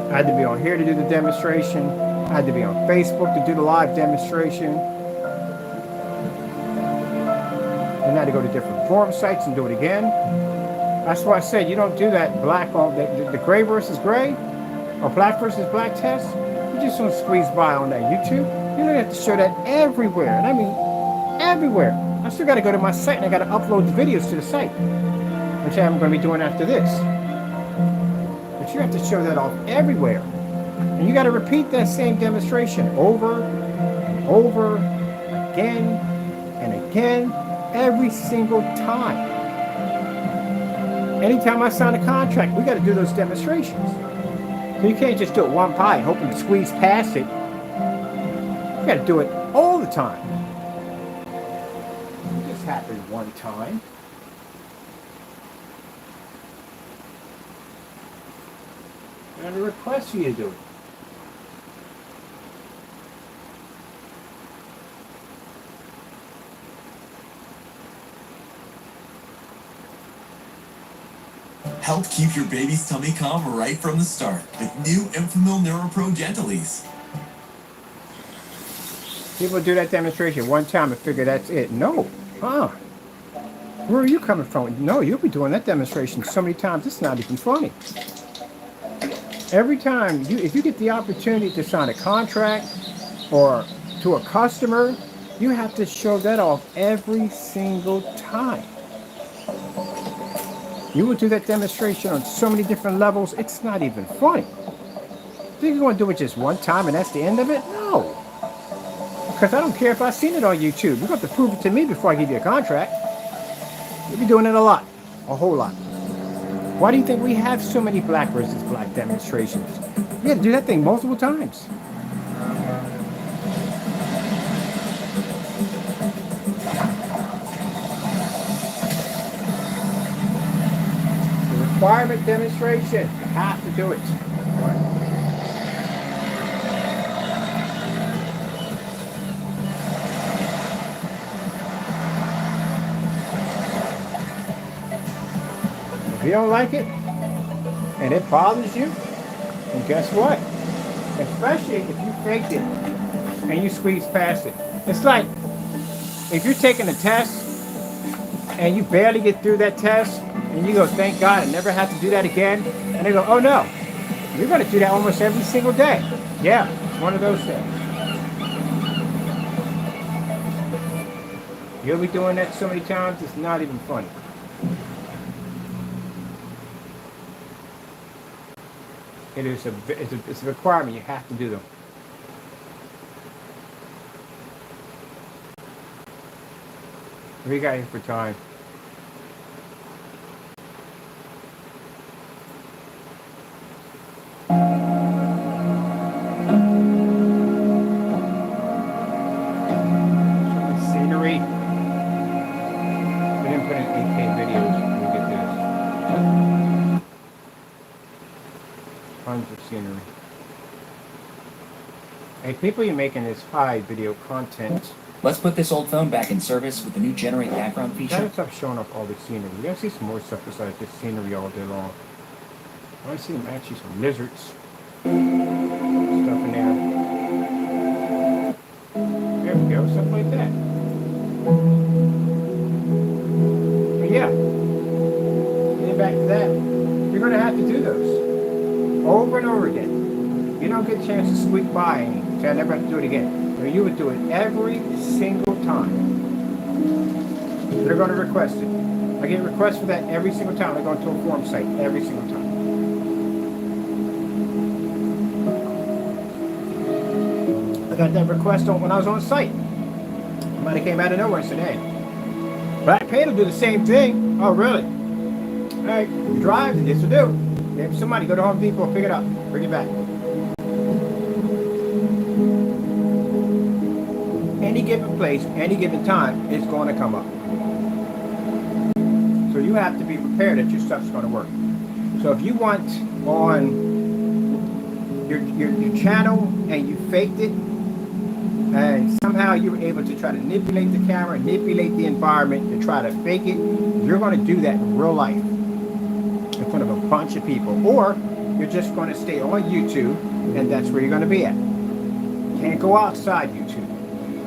I had to be on here to do the demonstration. I had to be on Facebook to do the live demonstration. Then I had to go to different forum sites and do it again. That's why I said you don't do that black on the gray versus gray or black versus black test. You just don't squeeze by on that YouTube. You don't have to show that everywhere. And I mean everywhere. I still got to go to my site and I got to upload the videos to the site, which I'm going to be doing after this. But you have to show that off everywhere. And you got to repeat that same demonstration over and over again and again every single time. Anytime I sign a contract, we got to do those demonstrations. So you can't just do it one pie hoping to squeeze past it. You got to do it all the time. It just happened one time. And I request you to do it. Help keep your baby's tummy calm right from the start with new Infamil NeuroPro Gentilies. People do that demonstration one time and figure that's it. No. Where are you coming from? No, you'll be doing that demonstration so many times, it's not even funny. Every time, if you get the opportunity to sign a contract or to a customer, you have to show that off every single time. You will do that demonstration on so many different levels, it's not even funny. Think you're going to do it just one time and that's the end of it? No. Because I don't care if I've seen it on YouTube. You're going to have to prove it to me before I give you a contract. You'll be doing it a lot. A whole lot. Why do you think we have so many black versus black demonstrations? We had to do that thing multiple times. The requirement demonstration. You have to do it. If you don't like it, and it bothers you, then guess what? Especially if you faked it and you squeeze past it. It's like if you're taking a test and you barely get through that test and you go, thank God I never have to do that again. And they go, oh no, you're going to do that almost every single day. Yeah, it's one of those things. You'll be doing that so many times, it's not even funny. It's a requirement. You have to do them. What do you got here for time? Scenery. We didn't put in 8K videos. Look at this. Tons of scenery. Hey, people, you're making this high video content. Let's put this old phone back in service with the new generate background feature. Gotta stop showing off all the scenery. We gotta see some more stuff besides just scenery all day long. I wanna see actually some lizards. Stuff in there. There we go, stuff like that. But yeah, getting back to that, you're gonna have to do those over and over again. You don't get a chance to squeak by and say, I never have to do it again. Or you would do it every single time. They're going to request it. I get requests for that every single time I go into a forum site, every single time. I got that request when I was on site. Somebody came out of nowhere and said, hey, Black Paint will do the same thing. Oh, really? All right, you drive, this will do. Maybe somebody go to Home Depot, pick it up, bring it back. Any given place, any given time, it's going to come up. So you have to be prepared that your stuff's going to work. So if you want on your channel and you faked it, and somehow you were able to try to manipulate the camera, manipulate the environment to try to fake it, you're going to do that in real life in front of a bunch of people. Or you're just going to stay on YouTube, and that's where you're going to be at. You can't go outside YouTube,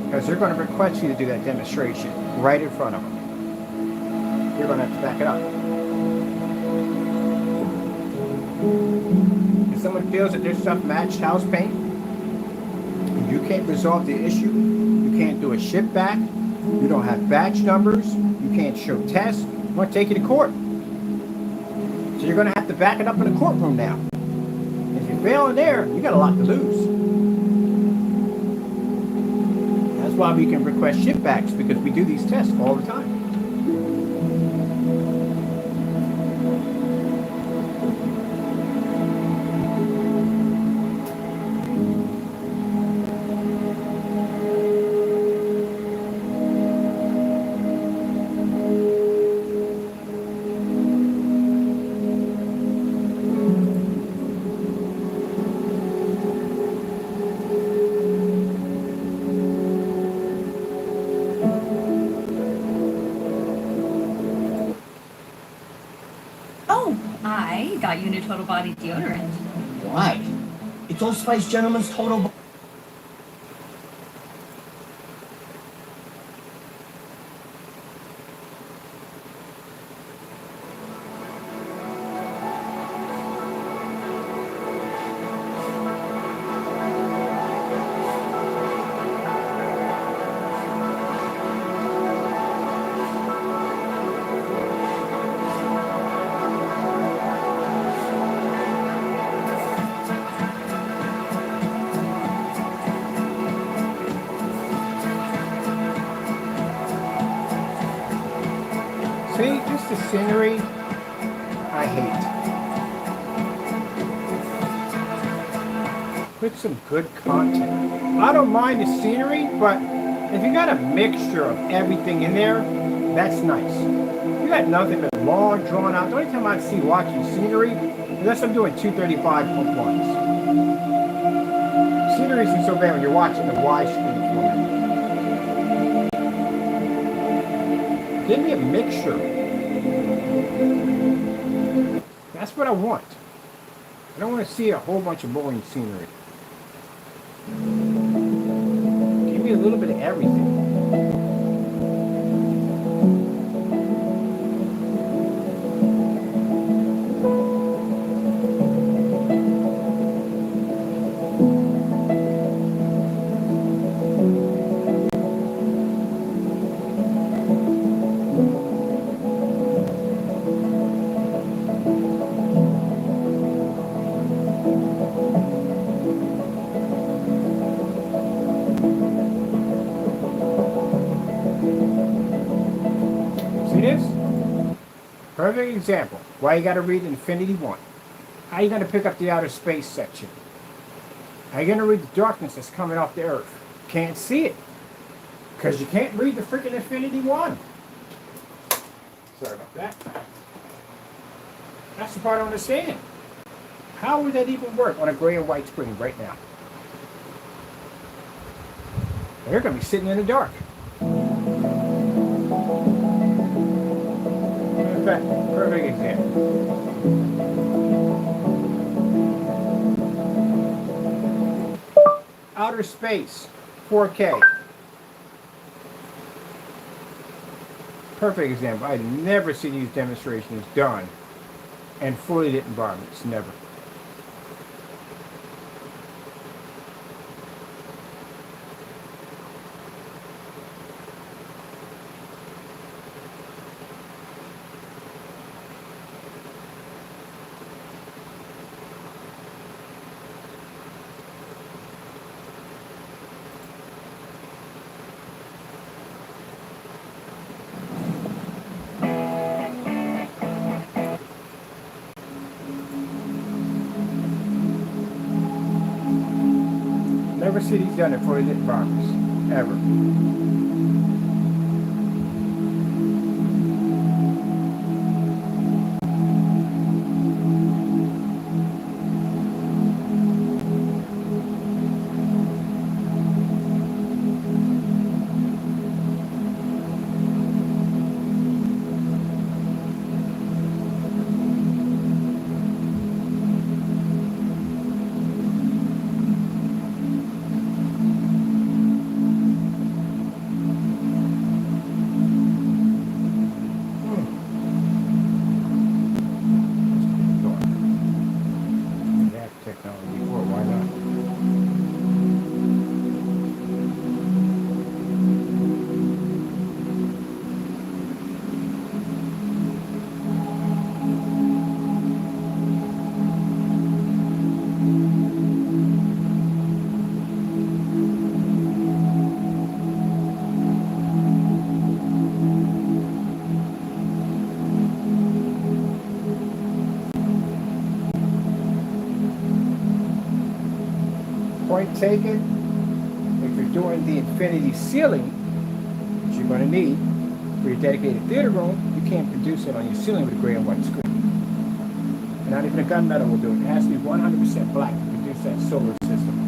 because they're going to request you to do that demonstration right in front of them. You're going to have to back it up. If someone feels that their stuff matched house paint, and you can't resolve the issue, you can't do a ship back, you don't have batch numbers, you can't show tests, I'm going to take you to court. So you're going to have to back it up in the courtroom now. If you fail in there, you got a lot to lose. That's why we can request ship backs, because we do these tests all the time. I got you new total body deodorant. Why? It's Old Spice Gentleman's Total. See, just the scenery, I hate. Put some good content. I don't mind the scenery, but if you got a mixture of everything in there, that's nice. You got nothing but long, drawn out. The only time I see watching scenery, unless I'm doing 235.1s. Scenery isn't so bad when you're watching the widescreen format. Give me a mixture. That's what I want. I don't want to see a whole bunch of boring scenery. Give me a little bit of everything. Perfect example. Why you got to read Infinity 1. How you going to pick up the outer space section? How you going to read the darkness that's coming off the Earth? Can't see it. Because you can't read the freaking Infinity 1. Sorry about that. That's the part I don't understand. How would that even work on a gray and white screen right now? They're going to be sitting in the dark. In fact, perfect example. Outer space, 4K. Perfect example. I'd never see these demonstrations done in fully lit environments. Never. Never see these done in fully lit environments. Ever. Point taken. If you're doing the infinity ceiling, which you're going to need for your dedicated theater room, you can't produce it on your ceiling with a gray and white screen. And not even a gunmetal will do it. It has to be 100% black to produce that solar system.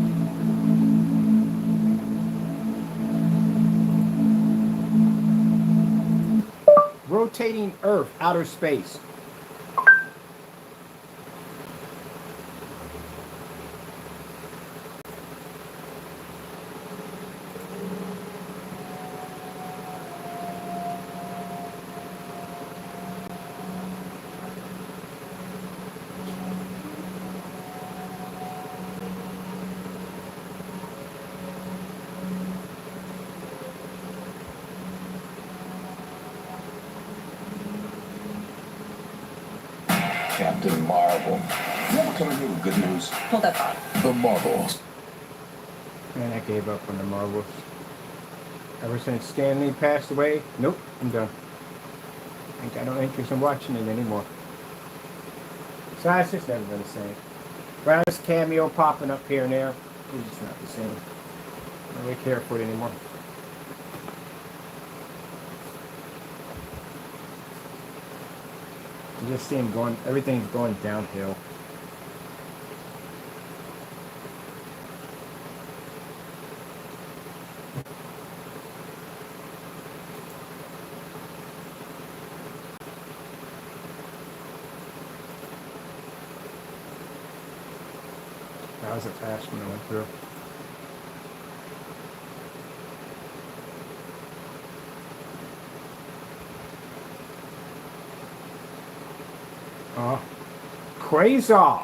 Rotating Earth, outer space. Captain Marvel. You ever come here with good news? Hold up, Bob. The Marvels. Man, I gave up on the Marvels. Ever since Stan Lee passed away, nope, I'm done. I got no interest in watching it anymore. So it's just never been the same. Brown's cameo popping up here and there, it's just not the same. I don't really care for it anymore. You just see him going, everything's going downhill. That was a fast one I went through. Quasar!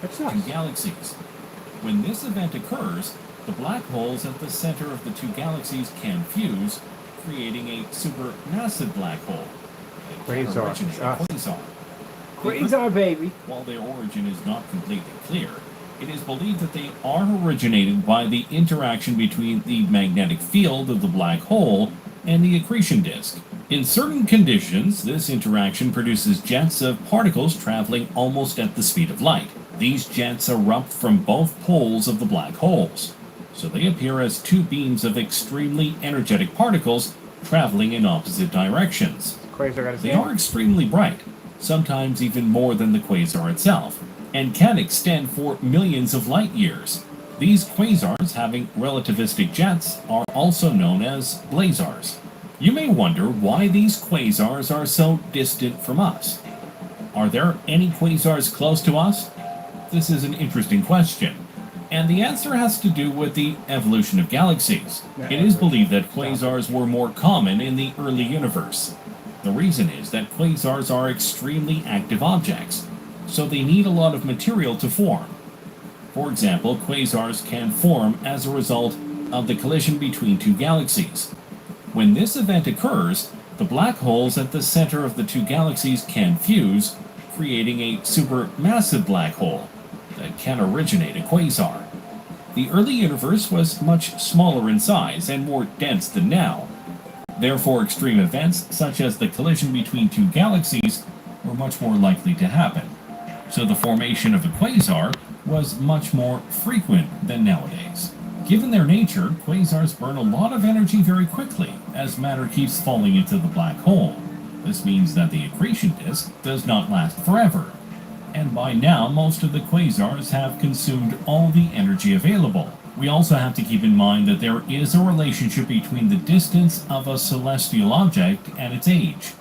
What's Two up? galaxies. When this event occurs, the black holes at the center of the two galaxies can fuse, creating a supermassive black hole. It can Quasar. originate a quasar. Quasar, baby! While their origin is not completely clear, it is believed that they are originated by the interaction between the magnetic field of the black hole and the accretion disk. In certain conditions, this interaction produces jets of particles traveling almost at the speed of light. These jets erupt from both poles of the black holes, so they appear as two beams of extremely energetic particles traveling in opposite directions. Quasar got his They name. are extremely bright, sometimes even more than the quasar itself, and can extend for millions of light years. These quasars having relativistic jets are also known as blazars. You may wonder why these quasars are so distant from us. Are there any quasars close to us? This is an interesting question, and the answer has to do with the evolution of galaxies. It is believed that quasars were more common in the early universe. The reason is that quasars are extremely active objects, so they need a lot of material to form. For example, quasars can form as a result of the collision between two galaxies. When this event occurs, the black holes at the center of the two galaxies can fuse, creating a supermassive black hole that can originate a quasar. The early universe was much smaller in size and more dense than now. Therefore, extreme events such as the collision between two galaxies were much more likely to happen. So the formation of a quasar was much more frequent than nowadays. Given their nature, quasars burn a lot of energy very quickly as matter keeps falling into the black hole. This means that the accretion disk does not last forever. And by now, most of the quasars have consumed all the energy available. We also have to keep in mind that there is a relationship between the distance of a celestial object and its age.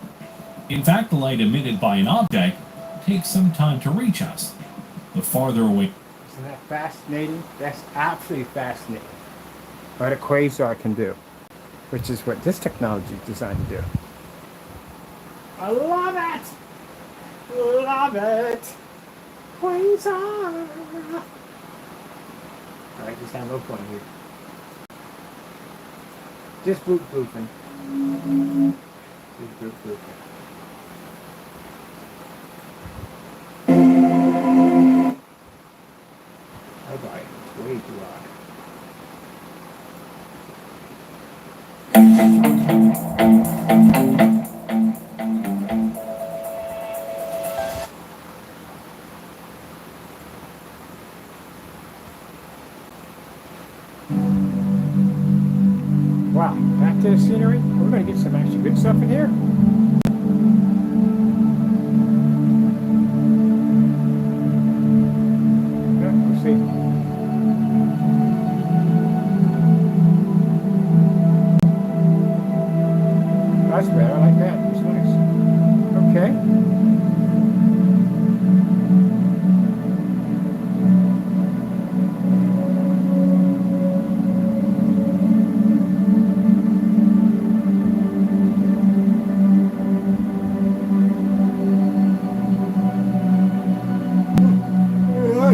In fact, the light emitted by an object takes some time to reach us. The farther away... Isn't that fascinating? That's absolutely fascinating. What a quasar can do, which is what this technology is designed to do. I love it! Love it! Quasar! Alright, just have a little fun here. Just boofing. Just boofing. Oh boy, it's way too loud. Wow, back to the scenery. We're going to get some actually good stuff in here. Yeah, we'll see. That's better. I like that. It's nice. Okay.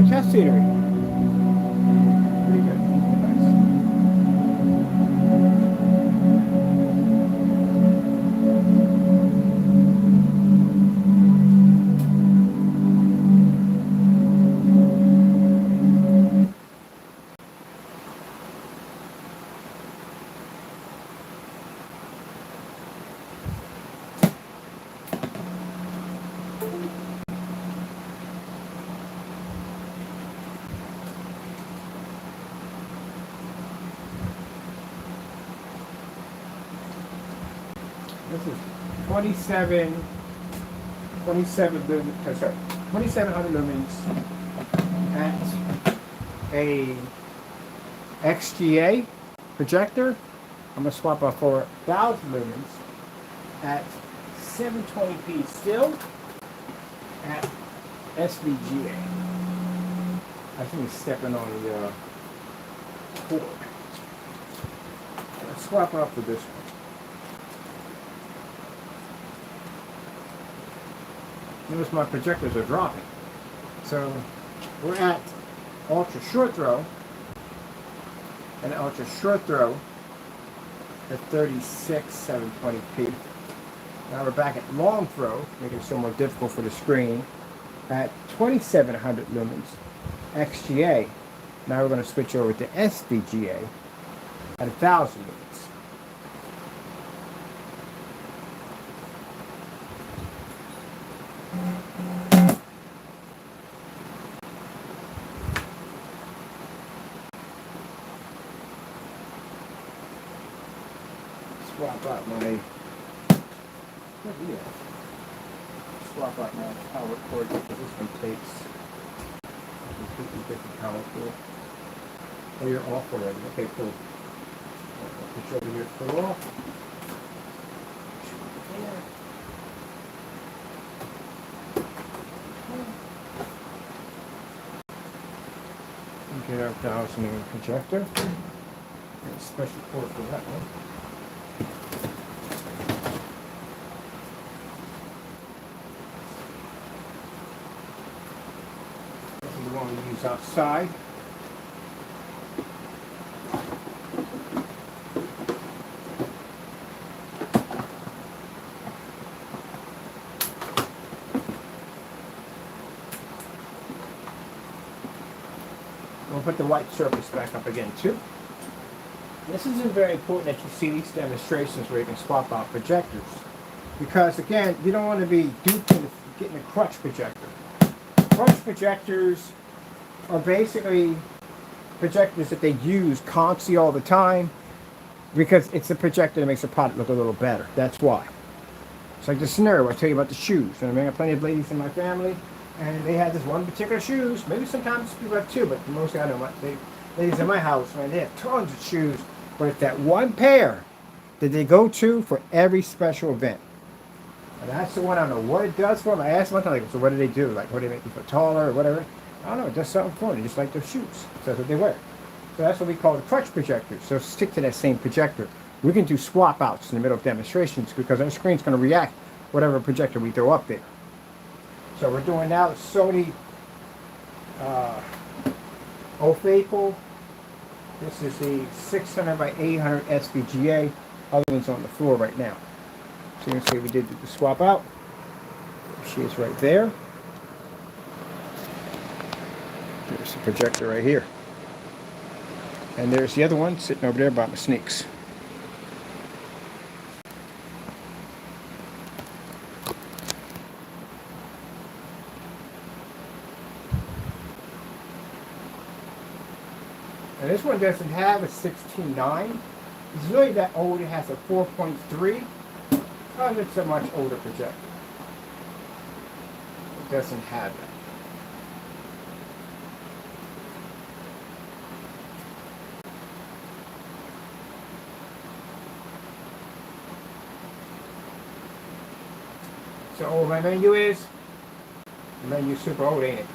Test scenery. Pretty good. Nice. This is 27 lumens, sorry, 2700 lumens at a XGA projector. I'm going to swap out for 1000 lumens at 720p still at SVGA. I think he's stepping on the cord. Let's swap out for this one. Notice my projectors are dropping. So we're at ultra short throw, and ultra short throw at 36 720p. Now we're back at long throw, making it so more difficult for the screen, at 2700 lumens XGA. Now we're going to switch over to SVGA at 1000 lumens. Swap out my swap out my power cord because this one takes completely different color pool. Oh, you're off already. Okay, cool. I'll put you over here to pull off. Get our 1000 lumen projector. Got a special port for that one. This is the one we use outside. We'll put the white surface back up again too. This is very important that you see these demonstrations where you can swap out projectors. Because again, you don't want to be duped into getting a crutch projector. Crutch projectors are basically projectors that they use constantly all the time because it's a projector that makes the product look a little better. That's why. It's like the scenario I tell you about the shoes. You know what I mean? I have plenty of ladies in my family and they have this one particular shoes. Maybe sometimes people have two, but mostly I know ladies in my house, man, they have tons of shoes. But it's that one pair that they go to for every special event. And that's the one, I don't know what it does for them. I asked one time, like, so what do they do? Like, what do they make you feel taller or whatever? I don't know, it does something for them. They just like their shoes. So that's what they wear. So that's what we call the crutch projector. So stick to that same projector. We can do swap outs in the middle of demonstrations because our screen's going to react whatever projector we throw up there. So we're doing now the Sony Inflatable. This is the 600 by 800 SVGA. Other one's on the floor right now. So you can see we did the swap out. She is right there. There's the projector right here. And there's the other one sitting over there by my sneaks. And this one doesn't have a 16:9. It's really that old. It has a 4.3. Because it's a much older projector. It doesn't have that. So old my menu is? The menu's super old, ain't it?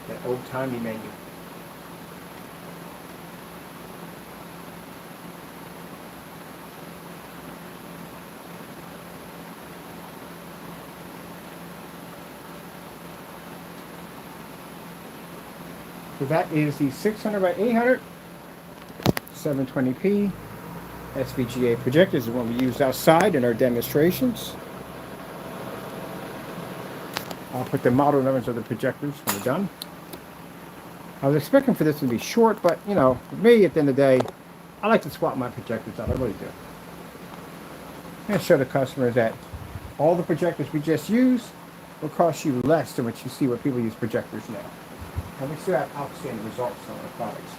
Like that old-timey menu. So that is the 600 by 800 720p SVGA projector. This is the one we used outside in our demonstrations. I'll put the model numbers of the projectors when we're done. I was expecting for this to be short, but you know, for me at the end of the day, I like to swap my projectors out. I really do. I'm going to show the customers that all the projectors we just used will cost you less than what you see where people use projectors now. And we still have outstanding results on our products.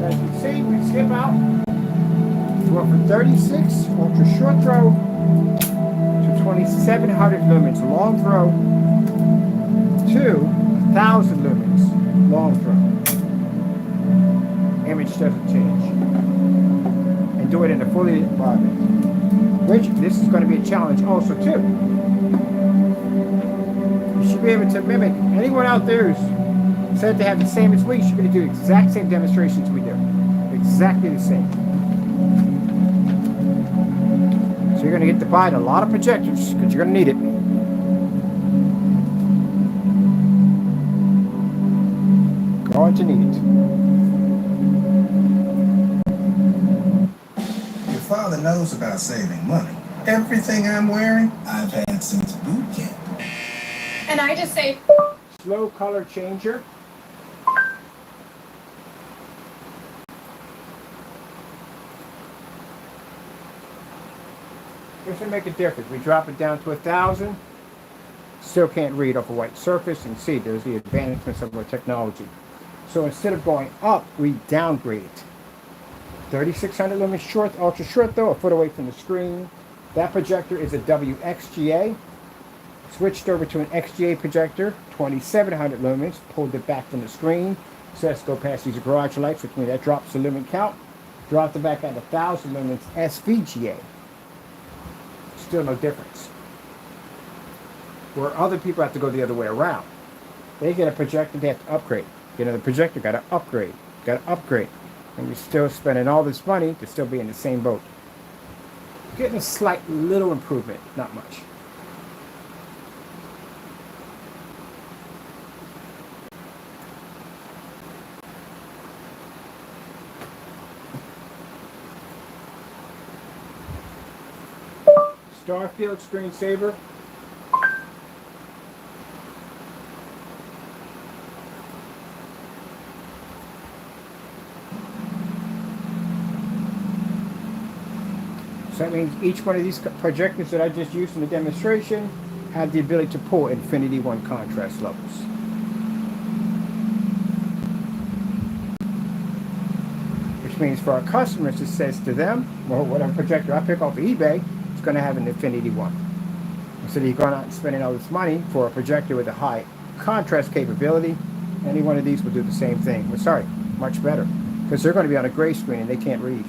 As you can see, we skip out. From 36 ultra short throw to 2700 lumens long throw to 1000 lumens long throw. Image doesn't change. And do it in a fully lit environment. Which this is going to be a challenge also too. You should be able to mimic anyone out there who's said they have the same as we. You should be able to do the exact same demonstrations we do. Exactly the same. So you're going to get to buy a lot of projectors because you're going to need it. Going to need it. Your father knows about saving money. Everything I'm wearing, I've had since boot camp. And I just say, Slow color changer. Doesn't make a difference. We drop it down to 1,000. Still can't read off a white surface, and see there's the advancements of our technology. So instead of going up, we downgrade it. 3600 lumens short, ultra short though, a foot away from the screen. That projector is a WXGA. Switched over to an XGA projector, 2700 lumens, pulled it back from the screen. So let's go past these garage lights, which means that drops the lumen count. Dropped it back at 1000 lumens SVGA. Still no difference. Where other people have to go the other way around. They get a projector, they have to upgrade. Get another projector, got to upgrade. Got to upgrade. And you're still spending all this money to still be in the same boat. Getting a slight little improvement, not much. Starfield screensaver. So that means each one of these projectors that I just used in the demonstration have the ability to pull Infinity 1 contrast levels. Which means for our customers, it says to them, well, whatever projector I pick off of eBay, it's going to have an Infinity 1. Instead of you going out and spending all this money for a projector with a high contrast capability, any one of these will do the same thing. Well, sorry, much better. Because they're going to be on a gray screen and they can't read.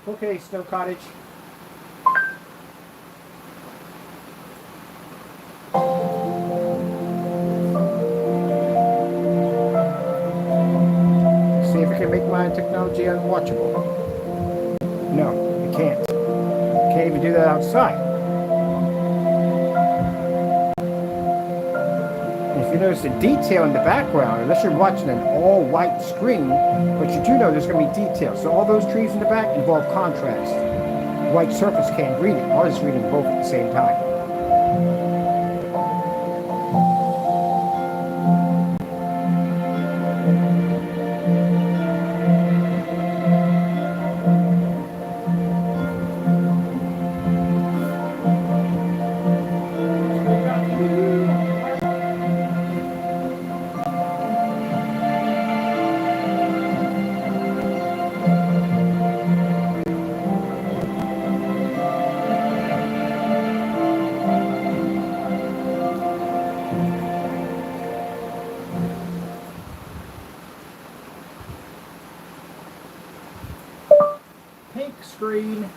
Okay, Snow Cottage. See if it can make my technology unwatchable. No, it can't. It can't even do that outside. And if you notice the detail in the background, unless you're watching an all-white screen, but you do know there's going to be detail. So all those trees in the back involve contrast. White surface can't read it. Ours is reading both at the same time. Pink screen.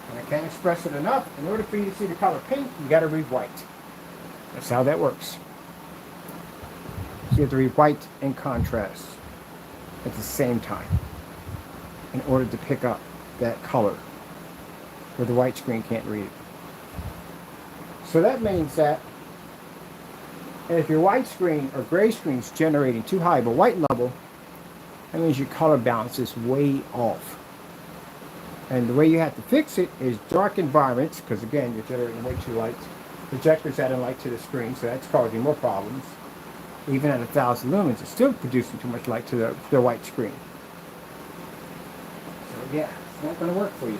And I can't express it enough. In order for you to see the color pink, you got to read white. That's how that works. So you have to read white and contrast at the same time in order to pick up that color where the white screen can't read it. So that means that if your white screen or gray screen is generating too high of a white level, that means your color balance is way off. And the way you have to fix it is dark environments, because again, you're generating way too light. Projectors adding light to the screen, so that's causing more problems. Even at 1000 lumens, it's still producing too much light to the white screen. So yeah, it's not going to work for you.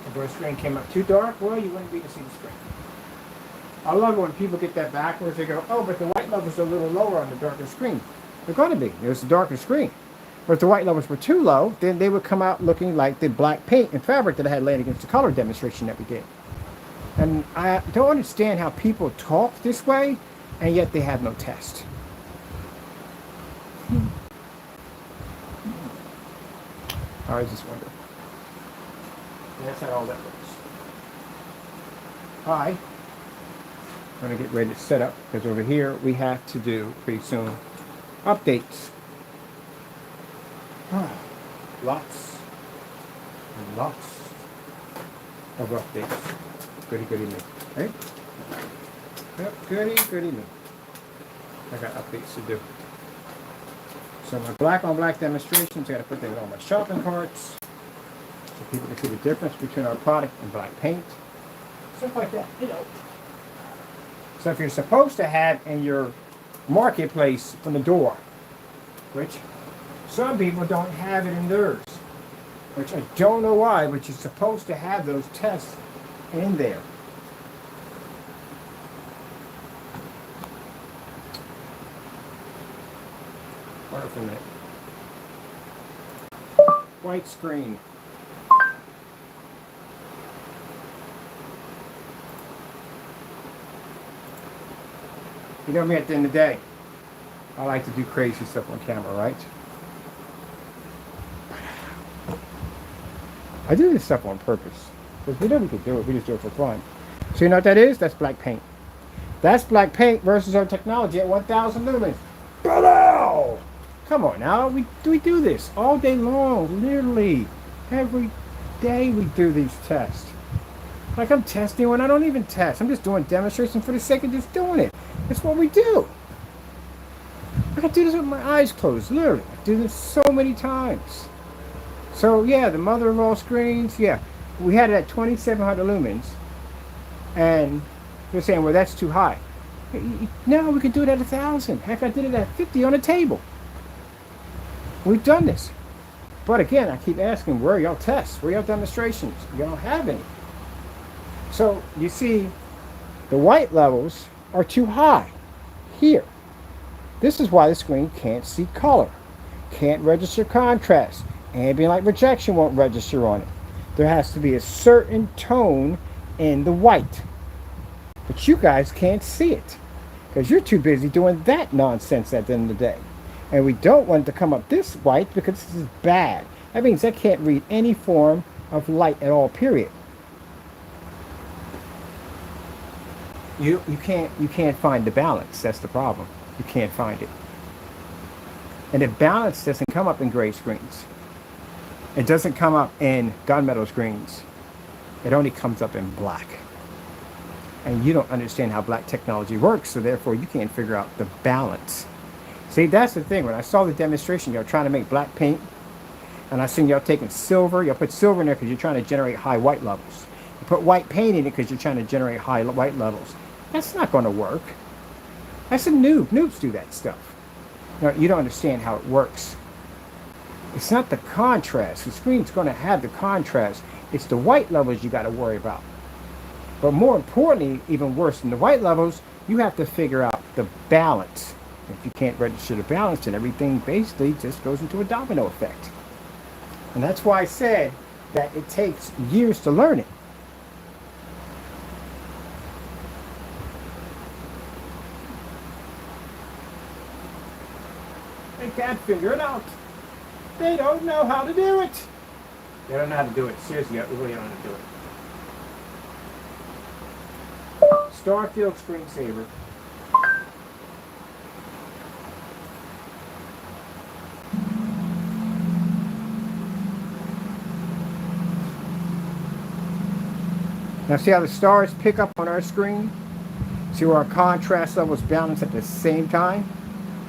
If your screen came up too dark, well, you wouldn't be able to see the screen. I love it when people get that backwards. They go, oh, but the white levels are a little lower on the darker screen. They're going to be. It's a darker screen. But if the white levels were too low, then they would come out looking like the black paint and fabric that I had laying against the color demonstration that we did. And I don't understand how people talk this way, and yet they have no test. All right, just wonder. That's how all that works. Hi. I'm going to get ready to set up, because over here we have to do pretty soon updates. Lots and lots of updates. Goody, goody me. Right? Yep, goody, goody me. I got updates to do. So my black on black demonstrations, I got to put them on my shopping carts so people can see the difference between our product and black paint. Stuff like that, you know. So if you're supposed to have in your marketplace from the door, which some people don't have it in theirs, which I don't know why, but you're supposed to have those tests in there. Hold on for a minute. White screen. You know me, at the end of the day, I like to do crazy stuff on camera, right? I do this stuff on purpose. Because we know we can do it, we just do it for fun. So you know what that is? That's black paint. That's black paint versus our technology at 1,000 lumens. Hello! Come on now, we do this all day long, literally. Every day we do these tests. Like I'm testing when I don't even test. I'm just doing demonstration for the sake of just doing it. That's what we do. I can do this with my eyes closed, literally. I do this so many times. So yeah, the mother of all screens, yeah. We had it at 2,700 lumens. And they're saying, well, that's too high. No, we can do it at 1,000. Heck, I did it at 50 on a table. We've done this. But again, I keep asking, where are y'all tests? Where are y'all demonstrations? You don't have any. So you see, the white levels are too high here. This is why the screen can't see color, can't register contrast. Ambient light rejection won't register on it. There has to be a certain tone in the white. But you guys can't see it because you're too busy doing that nonsense at the end of the day. And we don't want it to come up this white because this is bad. That means I can't read any form of light at all, period. You can't find the balance. That's the problem. You can't find it. And the balance doesn't come up in gray screens. It doesn't come up in gunmetal screens. It only comes up in black. And you don't understand how black technology works, so therefore you can't figure out the balance. See, that's the thing. When I saw the demonstration, y'all trying to make black paint, and I seen y'all taking silver. Y'all put silver in there because you're trying to generate high white levels. You put white paint in it because you're trying to generate high white levels. That's not going to work. That's a noob. Noobs do that stuff. You don't understand how it works. It's not the contrast. The screen's going to have the contrast. It's the white levels you got to worry about. But more importantly, even worse than the white levels, you have to figure out the balance. If you can't register the balance, then everything basically just goes into a domino effect. And that's why I said that it takes years to learn it. They can't figure it out. They don't know how to do it. They don't know how to do it. Seriously, they really don't know how to do it. Starfield screensaver. Now see how the stars pick up on our screen? See where our contrast levels balance at the same time?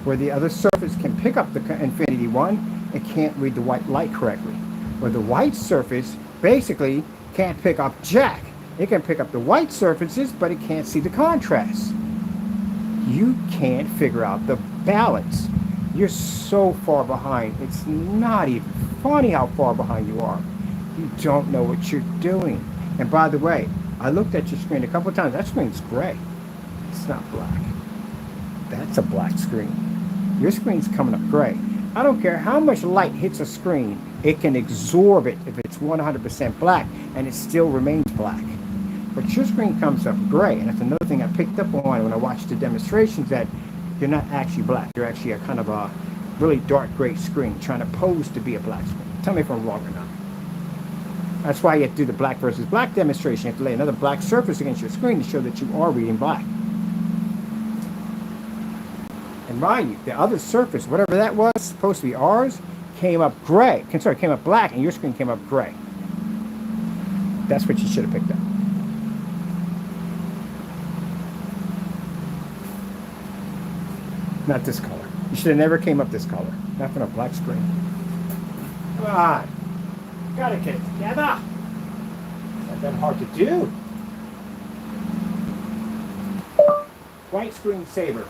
Where the other surface can pick up the infinity one, it can't read the white light correctly. Where the white surface basically can't pick up jack. It can pick up the white surfaces, but it can't see the contrast. You can't figure out the balance. You're so far behind. It's not even funny how far behind you are. You don't know what you're doing. And by the way, I looked at your screen a couple of times. That screen's gray. It's not black. That's a black screen. Your screen's coming up gray. I don't care how much light hits a screen, it can absorb it if it's 100% black, and it still remains black. But your screen comes up gray, and that's another thing I picked up on when I watched the demonstrations, that you're not actually black. You're actually a kind of a really dark gray screen trying to pose to be a black screen. Tell me if I'm wrong or not. That's why you have to do the black versus black demonstration. You have to lay another black surface against your screen to show that you are reading black. And mind you, the other surface, whatever that was, supposed to be ours, came up gray. Sorry, came up black, and your screen came up gray. That's what you should have picked up. Not this color. You should have never came up this color. Not from a black screen. Come on. Gotta get it together. Not that hard to do. White screen saver.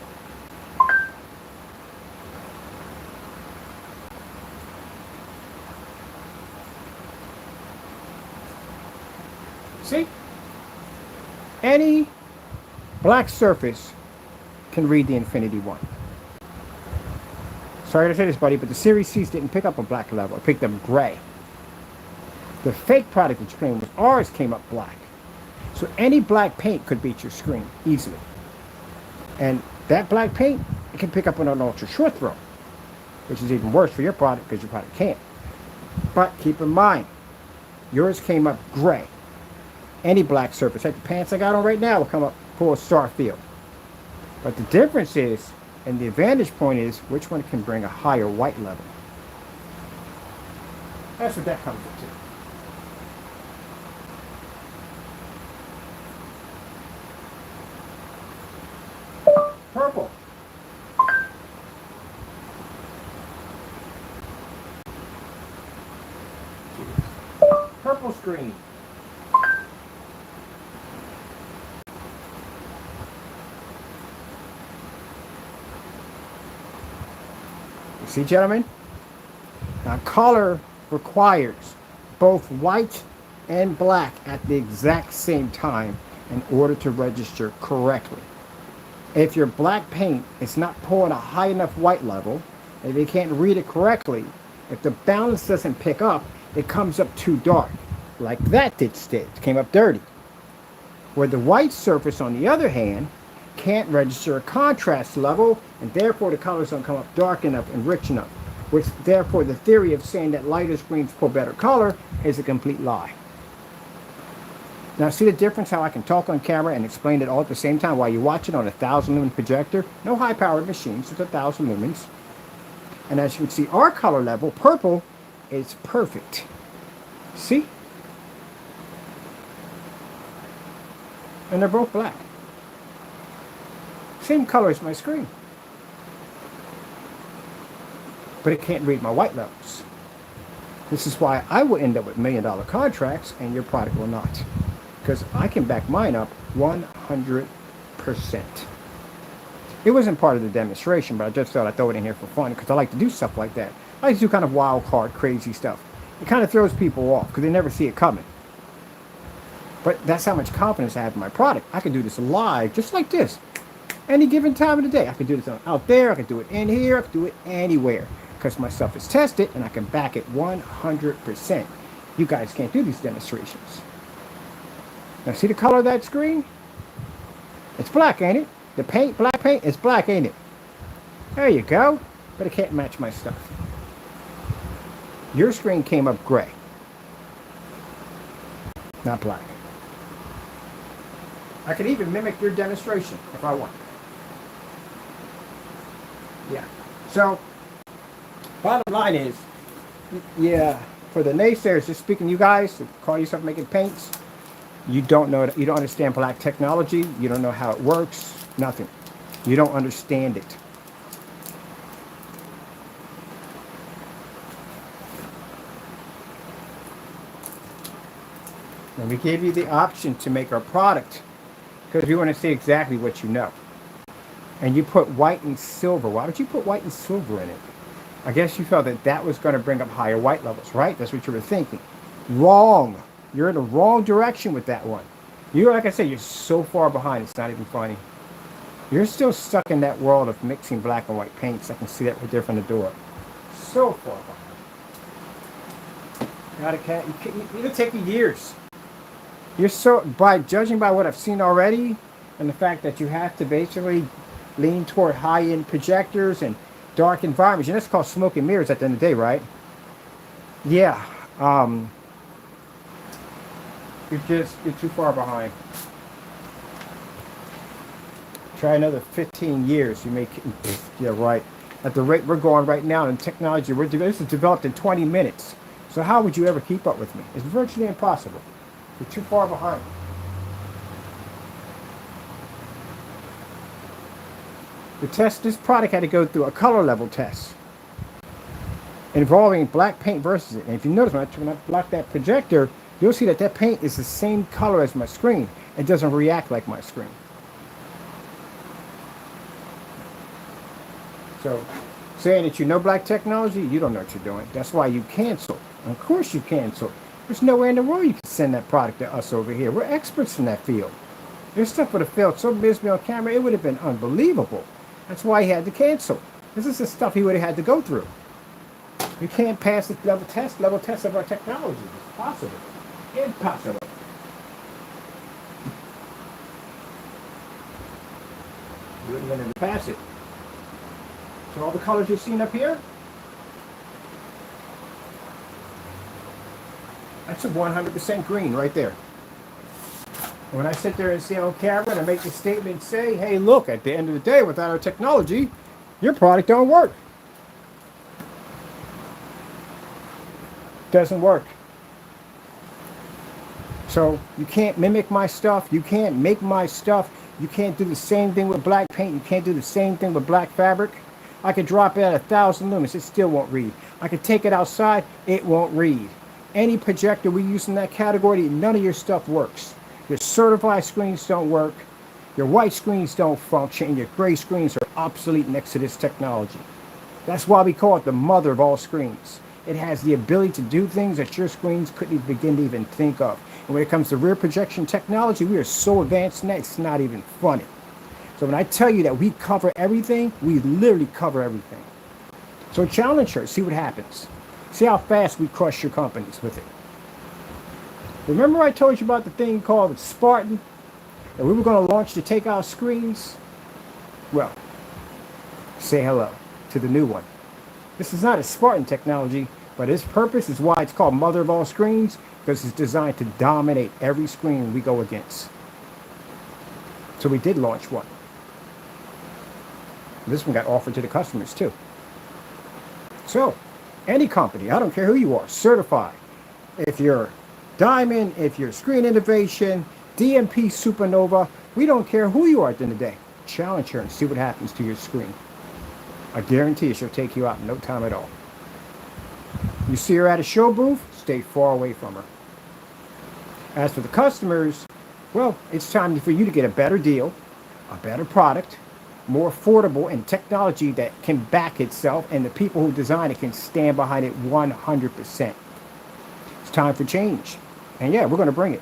See? Any black surface can read the Infinity One. Sorry to say this, buddy, but the Series C's didn't pick up a black level. It picked up gray. The fake product that you claimed was ours came up black. So any black paint could beat your screen easily. And that black paint, it can pick up on an ultra short throw, which is even worse for your product because your product can't. But keep in mind, yours came up gray. Any black surface, like the pants I got on right now, will come up full star field. But the difference is, and the advantage point is, which one can bring a higher white level. That's what that comes into. Purple. Purple screen. You see, gentlemen? Now, color requires both white and black at the exact same time in order to register correctly. If your black paint is not pulling a high enough white level, if you can't read it correctly, if the balance doesn't pick up, it comes up too dark. Like that did Stitch, came up dirty. Where the white surface, on the other hand, can't register a contrast level, and therefore the colors don't come up dark enough and rich enough. Which, therefore, the theory of saying that lighter screens pull better color is a complete lie. Now, see the difference how I can talk on camera and explain it all at the same time while you watch it on a 1,000 lumen projector? No high-powered machines, it's 1,000 lumens. And as you can see, our color level, purple, is perfect. See? And they're both black. Same color as my screen. But it can't read my white levels. This is why I will end up with $1 million contracts and your product will not. Because I can back mine up 100%. It wasn't part of the demonstration, but I just thought I'd throw it in here for fun because I like to do stuff like that. I like to do kind of wild card, crazy stuff. It kind of throws people off because they never see it coming. But that's how much confidence I have in my product. I can do this live, just like this. Any given time of the day. I can do this out there, I can do it in here, I can do it anywhere. Because my stuff is tested and I can back it 100%. You guys can't do these demonstrations. Now see the color of that screen? It's black, ain't it? The paint, black paint, it's black, ain't it? There you go. But it can't match my stuff. Your screen came up gray. Not black. I could even mimic your demonstration if I want. Yeah. So, bottom line is, yeah, for the naysayers, just speaking to you guys, to call yourself making paints, you don't know, you don't understand black technology, you don't know how it works, nothing. You don't understand it. And we gave you the option to make our product because we want to see exactly what you know. And you put white and silver. Why would you put white and silver in it? I guess you felt that that was going to bring up higher white levels, right? That's what you were thinking. Wrong. You're in the wrong direction with that one. You're, like I said, you're so far behind, it's not even funny. You're still stuck in that world of mixing black and white paints. I can see that right there from the door. So far behind. It'll take you years. You're so, judging by what I've seen already, and the fact that you have to basically lean toward high-end projectors and dark environments. And that's called smoke and mirrors at the end of the day, right? Yeah. You're too far behind. Try another 15 years. You make, yeah, right. At the rate we're going right now in technology, this is developed in 20 minutes. So how would you ever keep up with me? It's virtually impossible. You're too far behind. The test, this product had to go through a color level test involving black paint versus it. And if you notice, when I block that projector, you'll see that that paint is the same color as my screen. It doesn't react like my screen. So, saying that you know black technology, you don't know what you're doing. That's why you cancel. Of course you cancel. There's nowhere in the world you can send that product to us over here. We're experts in that field. This stuff would have failed so busy on camera, it would have been unbelievable. That's why he had to cancel. This is the stuff he would have had to go through. You can't pass the level test of our technology. It's possible. Impossible. You wouldn't be able to pass it. So all the colors you've seen up here, that's a 100% green right there. When I sit there and say on camera and make the statement and say, hey, look, at the end of the day, without our technology, your product don't work. Doesn't work. So you can't mimic my stuff. You can't make my stuff. You can't do the same thing with black paint. You can't do the same thing with black fabric. I could drop it at 1,000 lumens. It still won't read. I could take it outside. It won't read. Any projector we use in that category, none of your stuff works. Your certified screens don't work. Your white screens don't function. Your gray screens are obsolete next to this technology. That's why we call it the mother of all screens. It has the ability to do things that your screens couldn't even begin to even think of. And when it comes to rear projection technology, we are so advanced in that it's not even funny. So when I tell you that we cover everything, we literally cover everything. So challenge her, see what happens. See how fast we crush your companies with it. Remember I told you about the thing called the Spartan? And we were going to launch to take out screens? Well, say hello to the new one. This is not a Spartan technology, but its purpose is why it's called mother of all screens, because it's designed to dominate every screen we go against. So we did launch one. This one got offered to the customers too. So, any company, I don't care who you are, certified. If you're Diamond, if you're Screen Innovation, DMP Supernova, we don't care who you are at the end of the day. Challenge her and see what happens to your screen. I guarantee she'll take you out in no time at all. You see her at a show booth, stay far away from her. As for the customers, well, it's time for you to get a better deal, a better product, more affordable, and technology that can back itself, and the people who design it can stand behind it 100%. It's time for change. And yeah, we're going to bring it.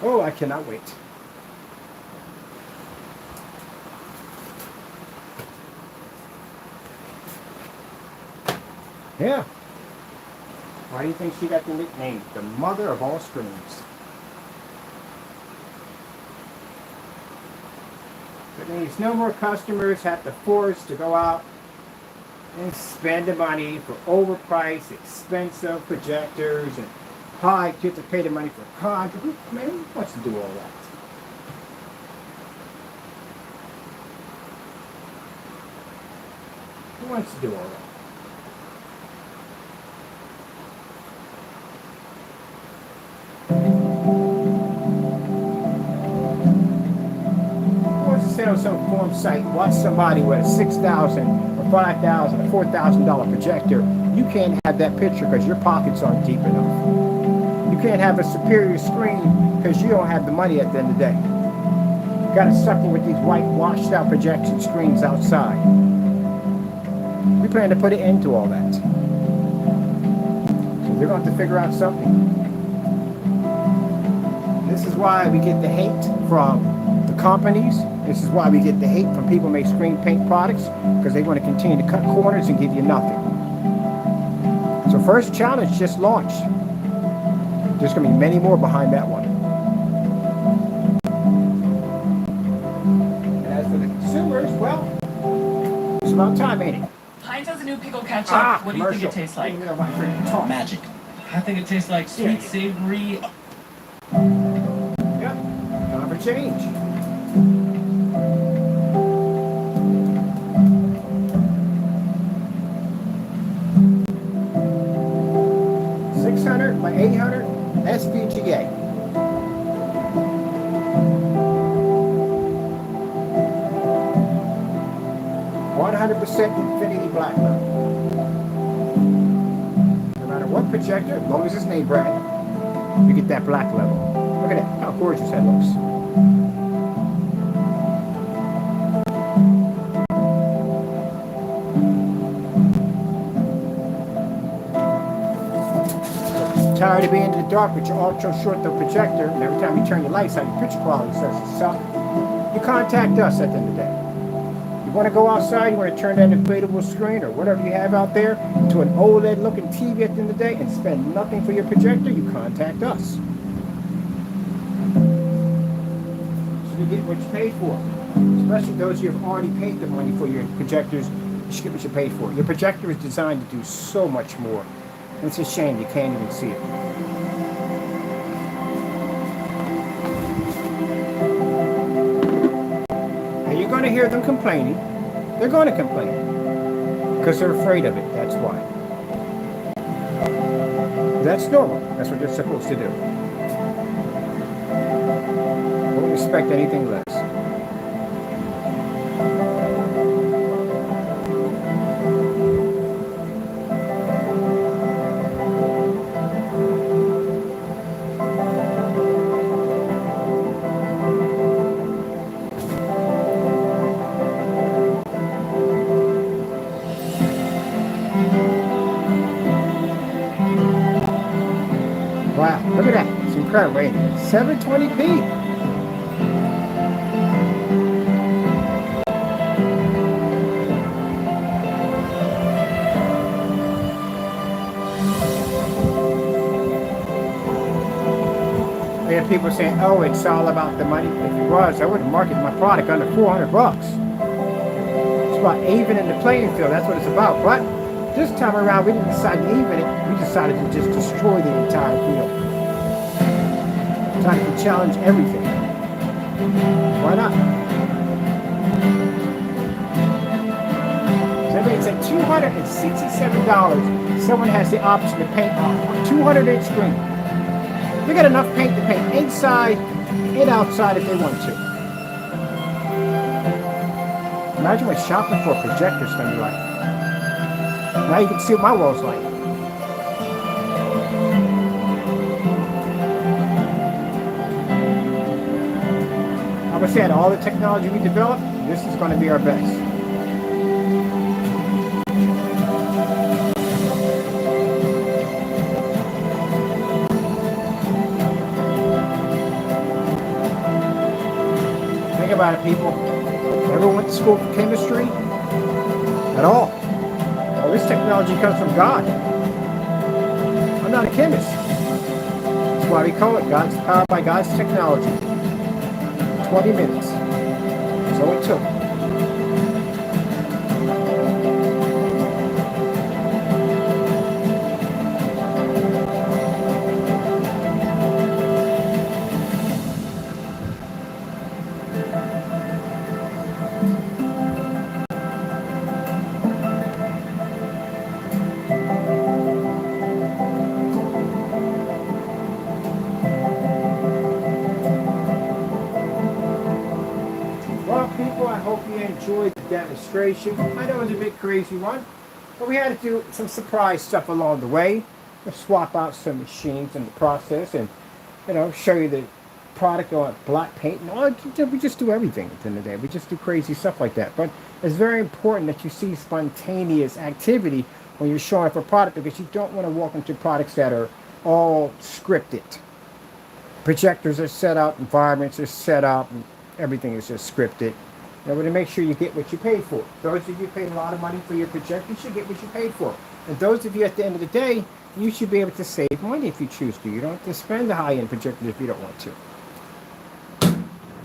Oh, I cannot wait. Yeah. Why do you think she got the nickname, the mother of all screens? That means no more customers have to force to go out and spend the money for overpriced, expensive projectors and high. You have to pay the money for contracts. Man, who wants to do all that? Who wants to do all that? Sit on some forum site, watch somebody with a $6,000 or $5,000 or $4,000 projector. You can't have that picture because your pockets aren't deep enough. You can't have a superior screen because you don't have the money at the end of the day. You got to suffer with these white washed out projection screens outside. We plan to put an end to all that. So they're going to have to figure out something. This is why we get the hate from the companies. This is why we get the hate from people who make screen paint products, because they want to continue to cut corners and give you nothing. So first challenge just launched. There's going to be many more behind that one. And as for the consumers, well, it's about time, ain't it? Heinz has a new pickle ketchup. What do you think it tastes like? Magic. I think it tastes like sweet, savory. Yep, time for change. $600 by $800 SVGA. 100% infinity black level. No matter what projector, as long as it's name brand, you get that black level. Look at that, how gorgeous that looks. Tired of being in the dark with your ultra short though projector, and every time you turn your lights on, your picture quality starts to suck. You contact us at the end of the day. You want to go outside, you want to turn that inflatable screen or whatever you have out there to an OLED looking TV at the end of the day and spend nothing for your projector, you contact us. So you get what you paid for. Especially those of you who have already paid the money for your projectors, you should get what you paid for. Your projector is designed to do so much more. It's a shame you can't even see it. And you're going to hear them complaining. They're going to complain. Because they're afraid of it. That's why. That's normal. That's what they're supposed to do. Don't expect anything less. Wow, look at that. It's incredible, ain't it? 720p. I hear people saying, oh, it's all about the money. If it was, I would have marketed my product under 400 bucks. It's about even in the playing field. That's what it's about. But this time around, we didn't decide to even it. We decided to just destroy the entire field. Trying to challenge everything. Why not? Somebody said $267. Someone has the option to paint a 200-inch screen. They got enough paint to paint inside and outside if they want to. Imagine what shopping for a projector is going to be like. Now you can see what my wall's like. I would say, all the technology we develop, this is going to be our best. Think about it, people. Ever went to school for chemistry? At all. Well, this technology comes from God. I'm not a chemist. That's why we call it God's powered by God's technology. 20 minutes. So it took. Enjoyed the demonstration. I know it was a bit crazy one, but we had to do some surprise stuff along the way. We'll swap out some machines in the process, and show you the product on black paint and all. We just do everything at the end of the day. We just do crazy stuff like that. But it's very important that you see spontaneous activity when you're showing off a product, because you don't want to walk into products that are all scripted. Projectors are set up, environments are set up, and everything is just scripted. Now, to make sure you get what you paid for. Those of you who paid a lot of money for your projector, you should get what you paid for. And those of you at the end of the day, you should be able to save money if you choose to. You don't have to spend the high-end projectors if you don't want to.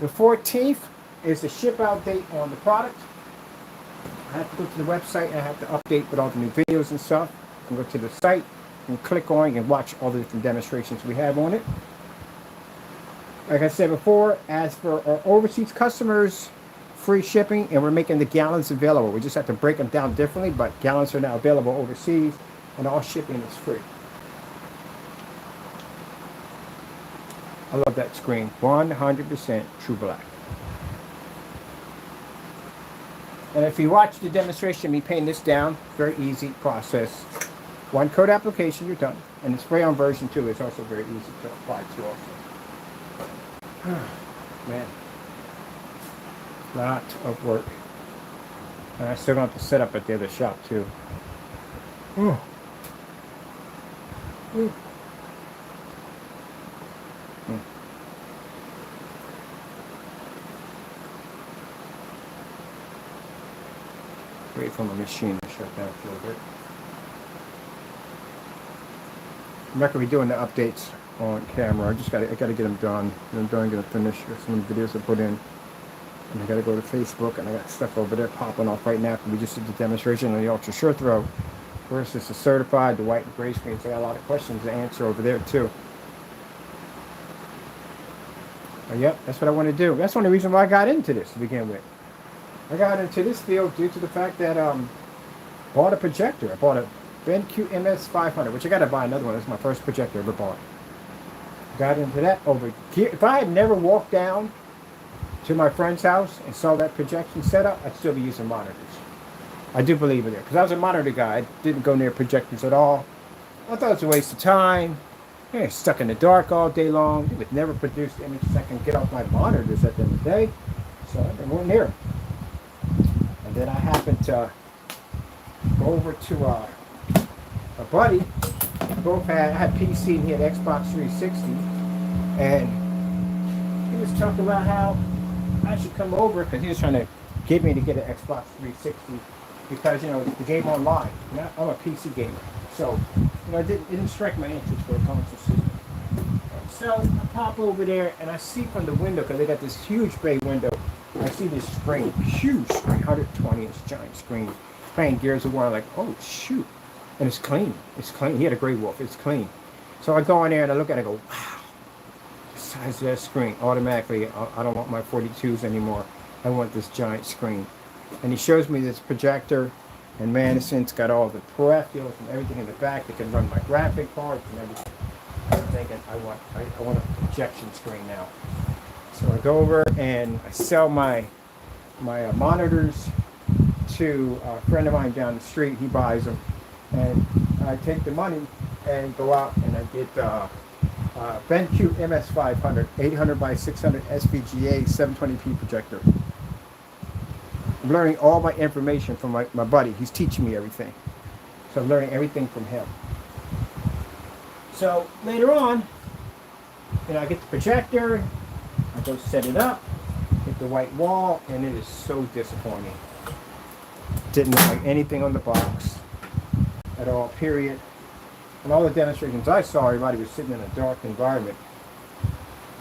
The 14th is the ship-out date on the product. I have to go to the website and I have to update with all the new videos and stuff. You can go to the site and click on and watch all the different demonstrations we have on it. Like I said before, as for our overseas customers, free shipping, and we're making the gallons available. We just have to break them down differently, but gallons are now available overseas, and all shipping is free. I love that screen. 100% true black. And if you watch the demonstration, me painting this down, very easy process. One coat application, you're done. And the spray on version 2 is also very easy to apply to also. Man, lot of work. And I still don't have to set up at the other shop too. Ooh. Ooh. Mm. Wait for my machine to shut down for a little bit. I'm not gonna be doing the updates on camera. I gotta get them done. And I'm gonna finish some videos I put in. And I gotta go to Facebook, and I got stuff over there popping off right now. We just did the demonstration on the ultra short throw versus the certified, the white and gray screens. I got a lot of questions to answer over there too. Yep, that's what I want to do. That's one of the reasons why I got into this to begin with. I got into this field due to the fact that bought a projector. I bought a BenQ MS500, which I got to buy another one. That's my first projector I ever bought. Got into that over here. If I had never walked down to my friend's house and saw that projection setup, I'd still be using monitors. I do believe in it, because I was a monitor guy. I didn't go near projectors at all. I thought it was a waste of time. You're stuck in the dark all day long. It would never produce the images I can get off my monitors at the end of the day. So I went near. And then I happened to go over to a buddy. I had PC and he had Xbox 360. And he was talking about how I should come over, because he was trying to get me to get an Xbox 360 because, you know, the game online. I'm a PC gamer. So, you know, it didn't strike my interest for a console system. So I pop over there and I see from the window, because they got this huge bay window, I see this screen, huge screen, 120-inch giant screen, playing Gears of War. I'm like, oh shoot. And it's clean. It's clean. He had a Grey Wolf. It's clean. So I go in there and I look at it and I go, wow. The size of that screen. Automatically, I don't want my 42s anymore. I want this giant screen. And he shows me this projector. And man, it's got all the peripherals and everything in the back that can run my graphic cards and everything. I'm thinking, I want a projection screen now. So I go over and I sell my monitors to a friend of mine down the street. He buys them. And I take the money and go out and I get BenQ MS500, 800 by 600 SVGA 720p projector. I'm learning all my information from my buddy. He's teaching me everything. So I'm learning everything from him. So later on, you know, I get the projector, I go set it up, hit the white wall, and it is so disappointing. Didn't look like anything on the box at all, period. And all the demonstrations I saw, everybody was sitting in a dark environment.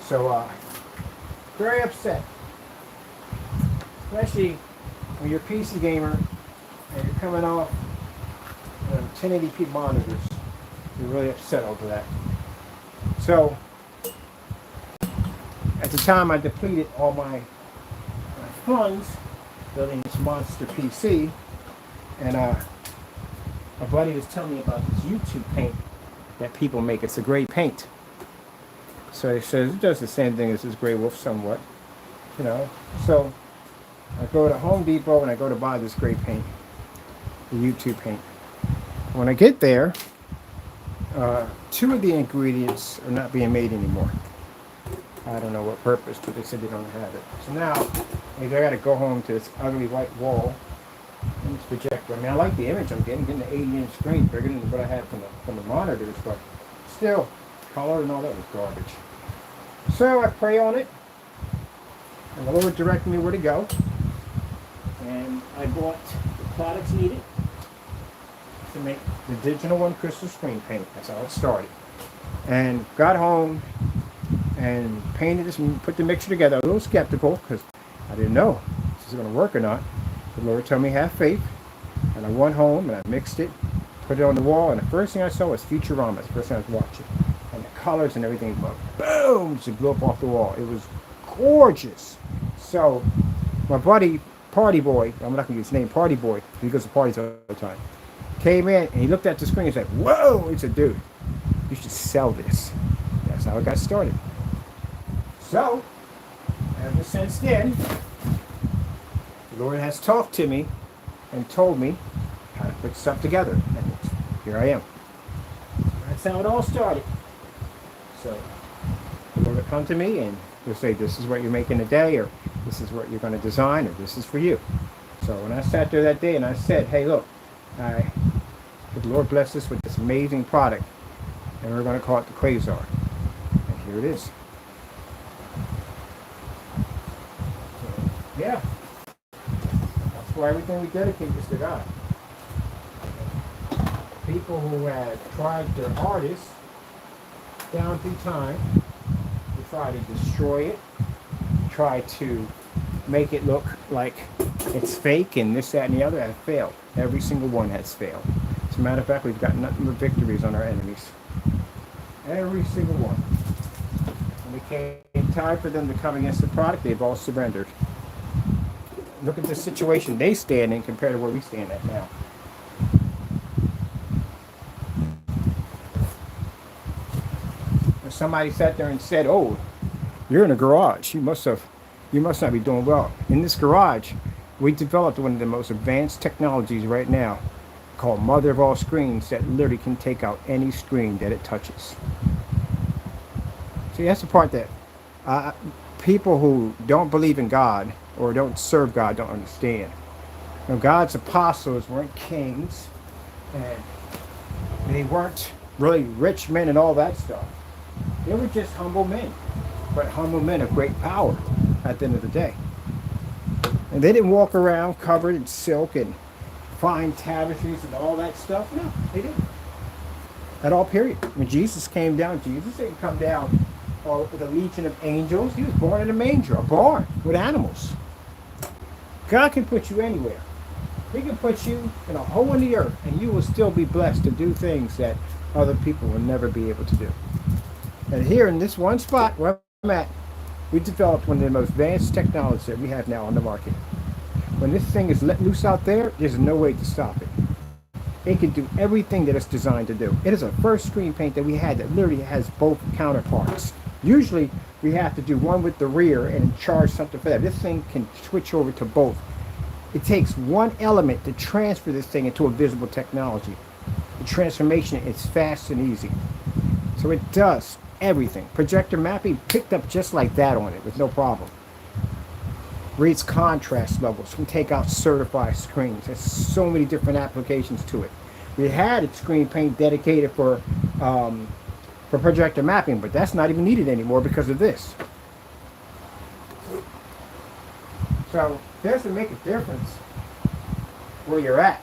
So, very upset. Especially when you're a PC gamer and you're coming off 1080p monitors, you're really upset over that. So, at the time I depleted all my funds building this monster PC, and my buddy was telling me about this YouTube paint that people make. It's a gray paint. So he says it does the same thing as this Grey Wolf somewhat, you know. So I go to Home Depot and I go to buy this gray paint, the YouTube paint. When I get there, 2 of the ingredients are not being made anymore. I don't know what purpose, but they said they don't have it. So now, maybe I got to go home to this ugly white wall and this projector. I mean, I like the image I'm getting an 80-inch screen, bigger than what I had from the monitors, but still, color and all that was garbage. So I pray on it, and the Lord directed me where to go, and I bought the products needed to make the digital one crystal screen paint. That's how it started. And got home and painted this and put the mixture together. A little skeptical because I didn't know if this is going to work or not. The Lord told me have faith. And I went home and I mixed it, put it on the wall, and the first thing I saw was Futurama. The first thing I was watching. And the colors and everything, but boom, just blew up off the wall. It was gorgeous. So my buddy, Party Boy, I'm not going to use his name, Party Boy, he goes to parties all the time, came in and he looked at the screen and said, whoa, he said, dude, you should sell this. That's how it got started. So, ever since then, The Lord has talked to me and told me how to put stuff together. And here I am. That's how it all started. So the Lord will come to me and he'll say, this is what you're making today, or this is what you're going to design, or this is for you. So when I sat there that day and I said, hey, look, the Lord blessed us with this amazing product, and we're going to call it the Quasar. And here it is. So, yeah. That's why everything we dedicate is to God. People who have tried their hardest down through time to try to destroy it, try to make it look like it's fake and this, that, and the other have failed. Every single one has failed. As a matter of fact, we've got nothing but victories on our enemies. Every single one. When it came time for them to come against the product, they've all surrendered. Look at the situation they stand in compared to where we stand at now. If somebody sat there and said, oh, you're in a garage, you must not be doing well. In this garage, we developed one of the most advanced technologies right now called mother of all screens that literally can take out any screen that it touches. See, that's the part that people who don't believe in God or don't serve God don't understand. You know, God's apostles weren't kings, and they weren't really rich men and all that stuff. They were just humble men, but humble men of great power at the end of the day. And they didn't walk around covered in silk and fine tapestries and all that stuff. No, they didn't. At all, period. When Jesus came down, Jesus didn't come down with a legion of angels. He was born in a manger, a barn with animals. God can put you anywhere. He can put you in a hole in the earth, and you will still be blessed to do things that other people will never be able to do. And here in this one spot where I'm at, we developed one of the most advanced technologies that we have now on the market. When this thing is let loose out there, there's no way to stop it. It can do everything that it's designed to do. It is a first screen paint that we had that literally has both counterparts. Usually we have to do one with the rear and charge something for that. This thing can switch over to both. It takes one element to transfer this thing into a visible technology. The transformation is fast and easy. So it does everything. Projector mapping picked up just like that on it with no problem. Reads contrast levels, can take out certified screens. There's so many different applications to it. We had a screen paint dedicated for projector mapping, but that's not even needed anymore because of this. So it doesn't make a difference where you're at.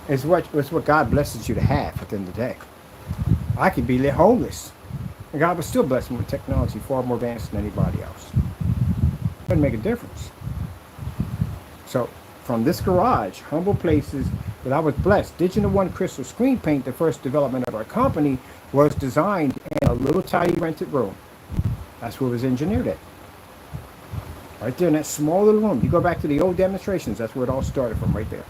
It's what God blesses you to have at the end of the day. I could be homeless, and God would still bless me with technology far more advanced than anybody else. Doesn't make a difference. So from this garage, humble places that I was blessed, Digital One Crystal Screen Paint, the first development of our company, was designed in a little tiny rented room. That's where it was engineered at. Right there in that small little room. You go back to the old demonstrations, that's where it all started from, right there.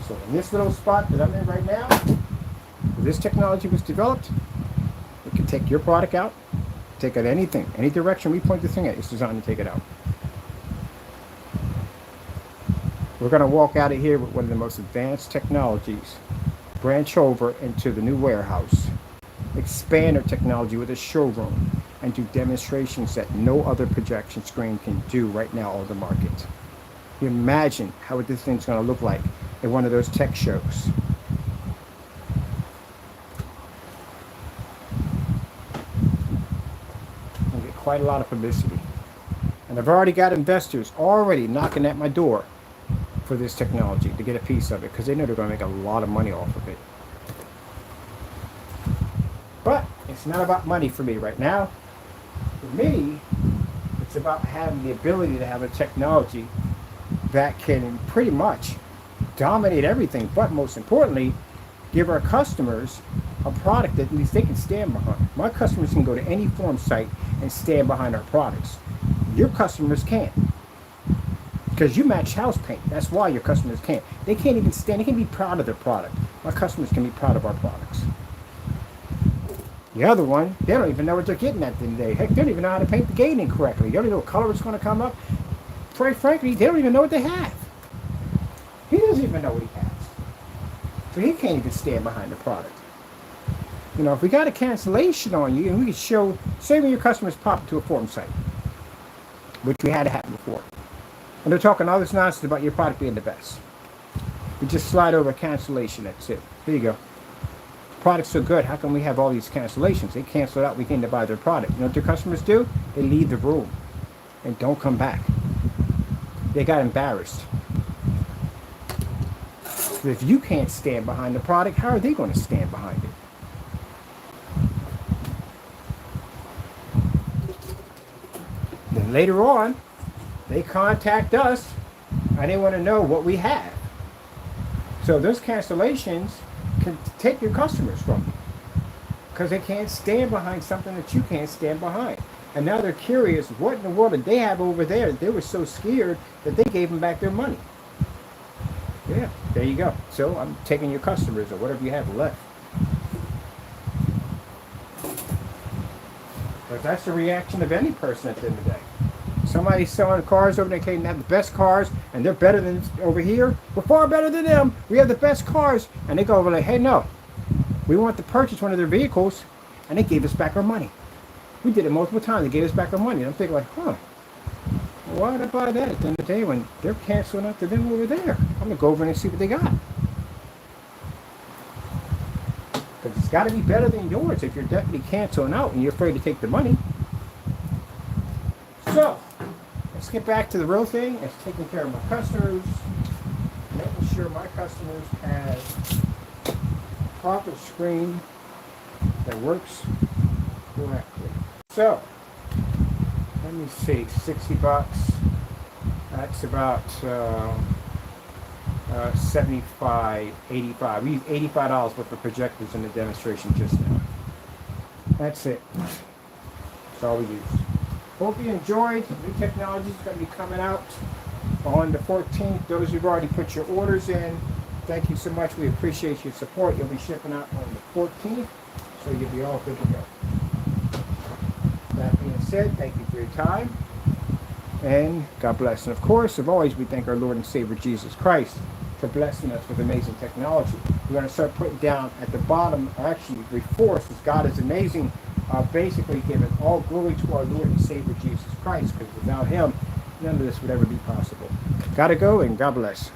So in this little spot that I'm in right now, where this technology was developed, it can take your product out, take out anything, any direction we point the thing at, it's designed to take it out. We're going to walk out of here with one of the most advanced technologies, branch over into the new warehouse, expand our technology with a showroom, and do demonstrations that no other projection screen can do right now on the market. You imagine how this thing's going to look like at one of those tech shows. I'll get quite a lot of publicity. And I've already got investors already knocking at my door for this technology to get a piece of it because they know they're going to make a lot of money off of it. But it's not about money for me right now. For me, it's about having the ability to have a technology that can pretty much dominate everything, but most importantly, give our customers a product that at least they can stand behind. My customers can go to any form site and stand behind our products. Your customers can't. Because you match house paint. That's why your customers can't. They can't even stand. They can be proud of their product. Our customers can be proud of our products. The other one, they don't even know what they're getting at the end of the day. Heck, they don't even know how to paint the gate in correctly. They don't know what color it's going to come up. Quite frankly, they don't even know what they have. He doesn't even know what he has. So he can't even stand behind the product. You know, if we got a cancellation on you and we could show, say when your customers pop into a forum site, which we had happen before, and they're talking all this nonsense about your product being the best. We just slide over a cancellation, that's it. There you go. Product's so good, how come we have all these cancellations? They cancel it out, we came to buy their product. You know what their customers do? They leave the room and don't come back. They got embarrassed. So if you can't stand behind the product, how are they going to stand behind it? Then later on, they contact us and they want to know what we have. So those cancellations can take your customers from you because they can't stand behind something that you can't stand behind. And now they're curious, what in the world did they have over there? They were so scared that they gave them back their money. Yeah, there you go. So I'm taking your customers or whatever you have left. But that's the reaction of any person at the end of the day. Somebody's selling cars over there, they have the best cars, and they're better than over here. We're far better than them. We have the best cars. And they go over like, hey, no. We want to purchase one of their vehicles, and they gave us back our money. We did it multiple times. They gave us back our money. And I'm thinking like, huh. Why would I buy that at the end of the day when they're canceling out to them over there? I'm going to go over and see what they got. Because it's got to be better than yours if you're definitely canceling out and you're afraid to take the money. So, let's get back to the real thing. It's taking care of my customers, making sure my customers have a proper screen that works correctly. So, let me see, $60. That's about $75, $85. We used $85 worth of projectors in the demonstration just now. That's it. That's all we use. Hope you enjoyed. New technology is going to be coming out on the 14th. Those who've already put your orders in, thank you so much. We appreciate your support. You'll be shipping out on the 14th, so you'll be all good to go. That being said, thank you for your time, and God bless. And of course, as always, we thank our Lord and Savior Jesus Christ for blessing us with amazing technology. We're going to start putting down at the bottom, actually, before, since God is amazing, basically giving all glory to our Lord and Savior Jesus Christ, because without Him, none of this would ever be possible. Gotta go, and God bless.